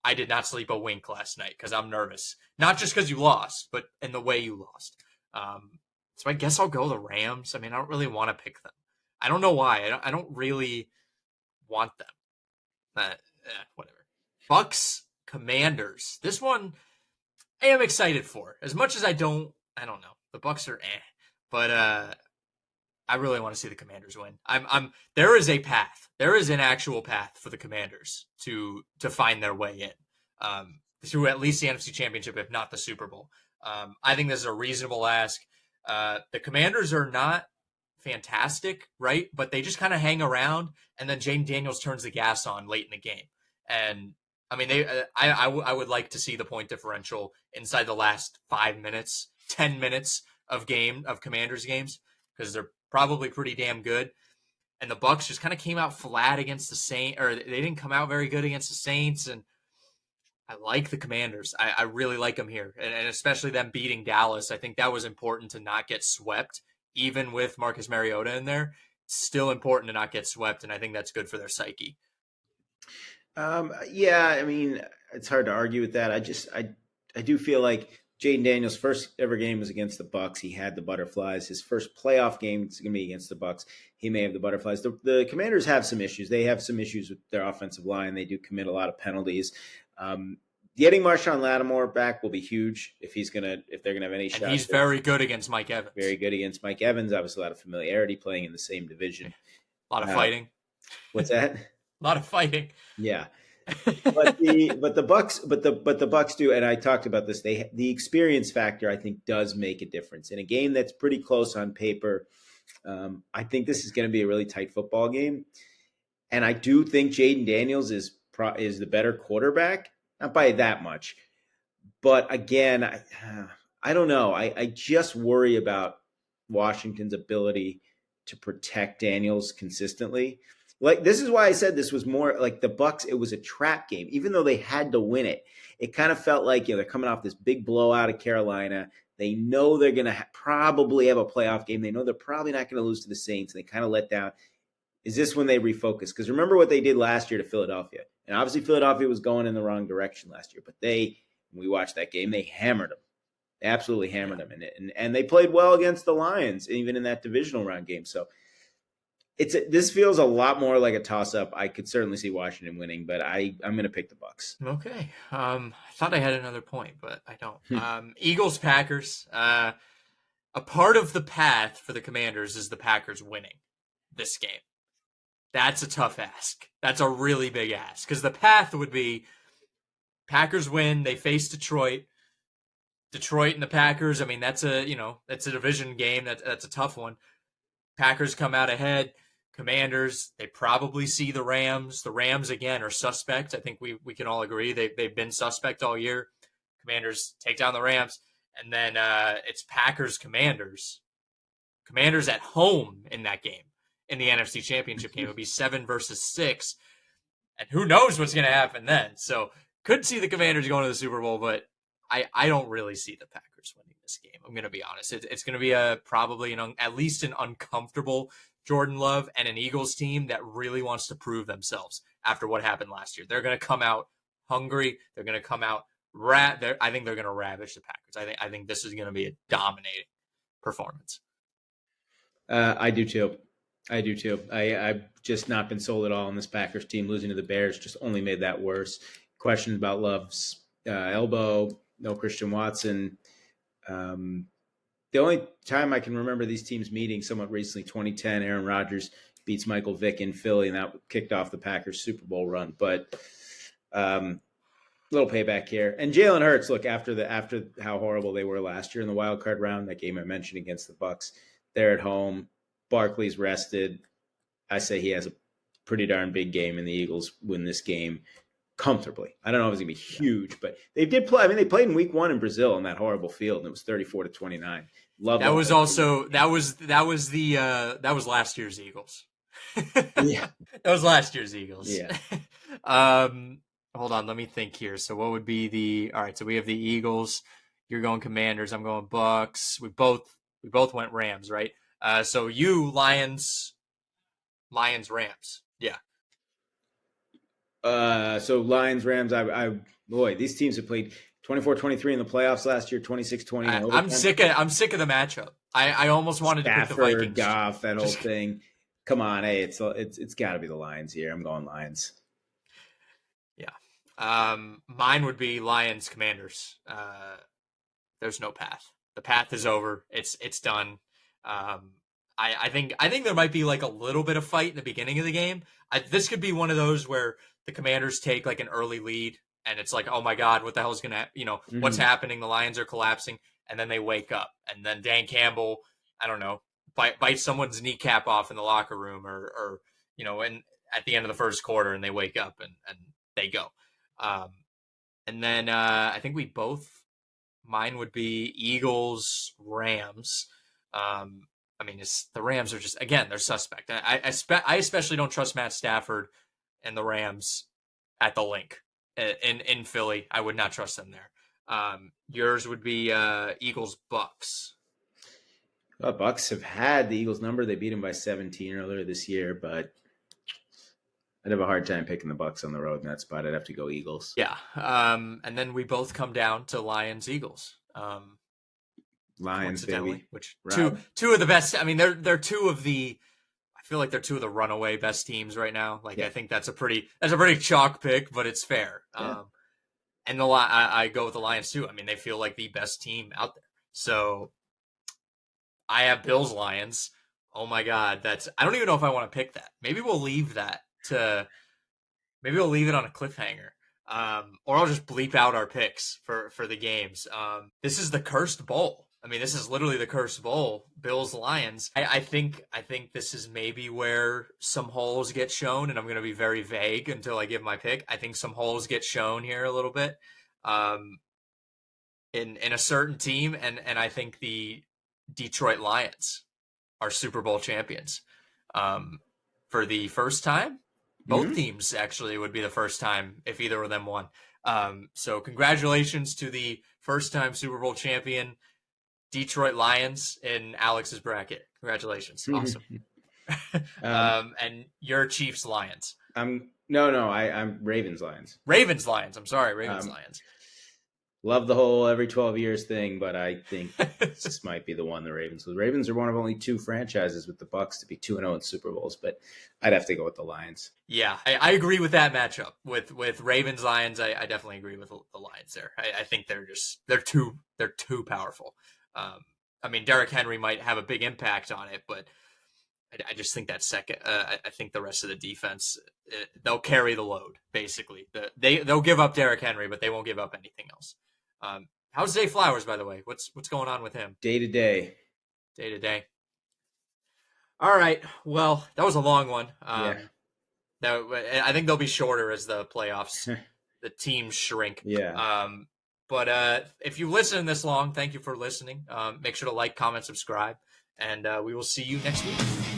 I did not sleep a wink last night because I'm nervous. Not just because you lost, but in the way you lost. So I guess I'll go the Rams. I mean, I don't really want to pick them. I don't know why. I don't really want them. Whatever. Bucks, Commanders. This one I am excited for. As much as I don't know. The Bucks are but I really want to see the Commanders win. There is a path. There is an actual path for the Commanders to find their way in. Through at least the NFC Championship, if not the Super Bowl. I think this is a reasonable ask. The Commanders are not fantastic, right? But they just kind of hang around, and then Jaden Daniels turns the gas on late in the game. And I mean, I would like to see the point differential inside the last 5 minutes, 10 minutes of Commanders games, because they're probably pretty damn good. And the Bucks just kind of came out flat against the Saints, or they didn't come out very good against the Saints. And I like the Commanders. I really like them here, and especially them beating Dallas. I think that was important to not get swept, even with Marcus Mariota in there. It's still important to not get swept, and I think that's good for their psyche. Yeah, I mean, it's hard to argue with that. I do feel like Jaden Daniels' first ever game was against the Bucks. He had the butterflies. His first playoff game is going to be against the Bucks. He may have the butterflies. The Commanders have some issues. They have some issues with their offensive line. They do commit a lot of penalties. Getting Marshawn Lattimore back will be huge if they're gonna have any shot. He's very good against Mike Evans. Very good against Mike Evans. Obviously, a lot of familiarity playing in the same division. A lot of fighting. What's that? A lot of fighting. Yeah. but the Bucks do, and I talked about this. The experience factor, I think, does make a difference in a game that's pretty close on paper. I think this is going to be a really tight football game, and I do think Jaden Daniels is the better quarterback, not by that much. But again, I don't know. I just worry about Washington's ability to protect Daniels consistently. Like, this is why I said this was more like the Bucks. It was a trap game, even though they had to win it. It kind of felt like, they're coming off this big blowout of Carolina. They know they're going to probably have a playoff game. They know they're probably not going to lose to the Saints. They kind of let down. Is this when they refocus? Because remember what they did last year to Philadelphia. And obviously Philadelphia was going in the wrong direction last year. But when we watched that game, they hammered them. They absolutely hammered them. And they played well against the Lions, even in that divisional round game. So this feels a lot more like a toss-up. I could certainly see Washington winning, but I'm going to pick the Bucks. Okay. I thought I had another point, but I don't. Eagles, Packers. A part of the path for the Commanders is the Packers winning this game. That's a tough ask. That's a really big ask, because the path would be Packers win. They face Detroit. Detroit and the Packers. I mean, that's a division game. That's a tough one. Packers come out ahead. Commanders, they probably see the Rams. The Rams again are suspect. I think we can all agree they've been suspect all year. Commanders take down the Rams, and then it's Packers Commanders. Commanders at home in that game in the NFC Championship game. It would be 7 versus 6, and who knows what's going to happen then. So could see the Commanders going to the Super Bowl, but I don't really see the Packers winning this game. I'm going to be honest. It's going to be probably at least an uncomfortable Jordan Love and an Eagles team that really wants to prove themselves after what happened last year. They're going to come out hungry. They're going to come out I think they're going to ravage the Packers. I think this is going to be a dominating performance. I do too. I've just not been sold at all on this Packers team. Losing to the Bears just only made that worse. Questions about Love's elbow. No Christian Watson. The only time I can remember these teams meeting somewhat recently, 2010, Aaron Rodgers beats Michael Vick in Philly, and that kicked off the Packers Super Bowl run. But little payback here. And Jalen Hurts, look, after how horrible they were last year in the wild card round, that game I mentioned against the Bucs, they're at home. Barkley's rested. I say he has a pretty darn big game, and the Eagles win this game comfortably. I don't know if it's going to be huge, but they did play. I mean, they played in week 1 in Brazil in that horrible field, and it was 34-29. Love that. Was last year's Eagles. Yeah. That was last year's Eagles. Yeah. Hold on, let me think here. So what would be all right, so we have the Eagles, you're going Commanders, I'm going Bucks. We both went Rams, right? So you Lions, Rams. Yeah. So Lions, Rams, boy, these teams have played 24-23 in the playoffs last year, 26-20. I'm sick of the matchup. I almost wanted Stafford, to pick the Vikings. Goff, that whole thing. Come on, hey, it's got to be the Lions here. I'm going Lions. Yeah. Mine would be Lions, Commanders. There's no path. The path is over. It's done. I think there might be like a little bit of fight in the beginning of the game. This could be one of those where the Commanders take like an early lead, and it's like, oh my God, what the hell is gonna, what's happening? The Lions are collapsing, and then they wake up, and then Dan Campbell, I don't know, bite someone's kneecap off in the locker room, or and at the end of the first quarter, and they wake up and they go. And then I think mine would be Eagles, Rams. I mean, the Rams are just, again, they're suspect. I especially don't trust Matt Stafford and the Rams at the Link in Philly. I would not trust them there. Yours would be Eagles, Bucks. Well, Bucks have had the Eagles number. They beat them by 17 earlier this year, but I'd have a hard time picking the Bucks on the road in that spot. I'd have to go Eagles. Yeah. And then we both come down to Lions, Eagles. Lions, baby. Which two of the best. I mean, they're two of the. I feel like they're two of the runaway best teams right now. Like, yeah. I think that's a pretty chalk pick, but it's fair. Yeah. And I go with the Lions too. I mean, they feel like the best team out there. So I have Bills, Lions. Oh my God, I don't even know if I want to pick that. Maybe we'll leave that maybe we'll leave it on a cliffhanger. Or I'll just bleep out our picks for the games. This is the cursed bowl. I mean, this is literally the cursed bowl. Bills, Lions. I think this is maybe where some holes get shown, and I'm going to be very vague until I give my pick. I think some holes get shown here a little bit, in a certain team, and I think the Detroit Lions are Super Bowl champions, for the first time. Both teams actually would be the first time if either of them won. So congratulations to the first-time Super Bowl champion Detroit Lions in Alex's bracket. Congratulations. Awesome. And your Chiefs Lions. I'm Ravens Lions. Ravens Lions. I'm sorry, Ravens Lions. Love the whole every 12 years thing, but I think this might be the one the Ravens. The Ravens are one of only two franchises with the Bucs to be 2-0 in Super Bowls, but I'd have to go with the Lions. Yeah, I agree with that matchup. With Ravens Lions, I definitely agree with the Lions there. I think they're too powerful. I mean, Derrick Henry might have a big impact on it, but I just think that second. I think the rest of the defense, they'll carry the load. Basically, they'll give up Derrick Henry, but they won't give up anything else. How's Zay Flowers, by the way? What's going on with him? Day to day. Day to day. All right. Well, that was a long one. Yeah. I think they'll be shorter as the playoffs, the teams shrink. Yeah. But if you listen this long, thank you for listening. Make sure to like, comment, subscribe, and we will see you next week.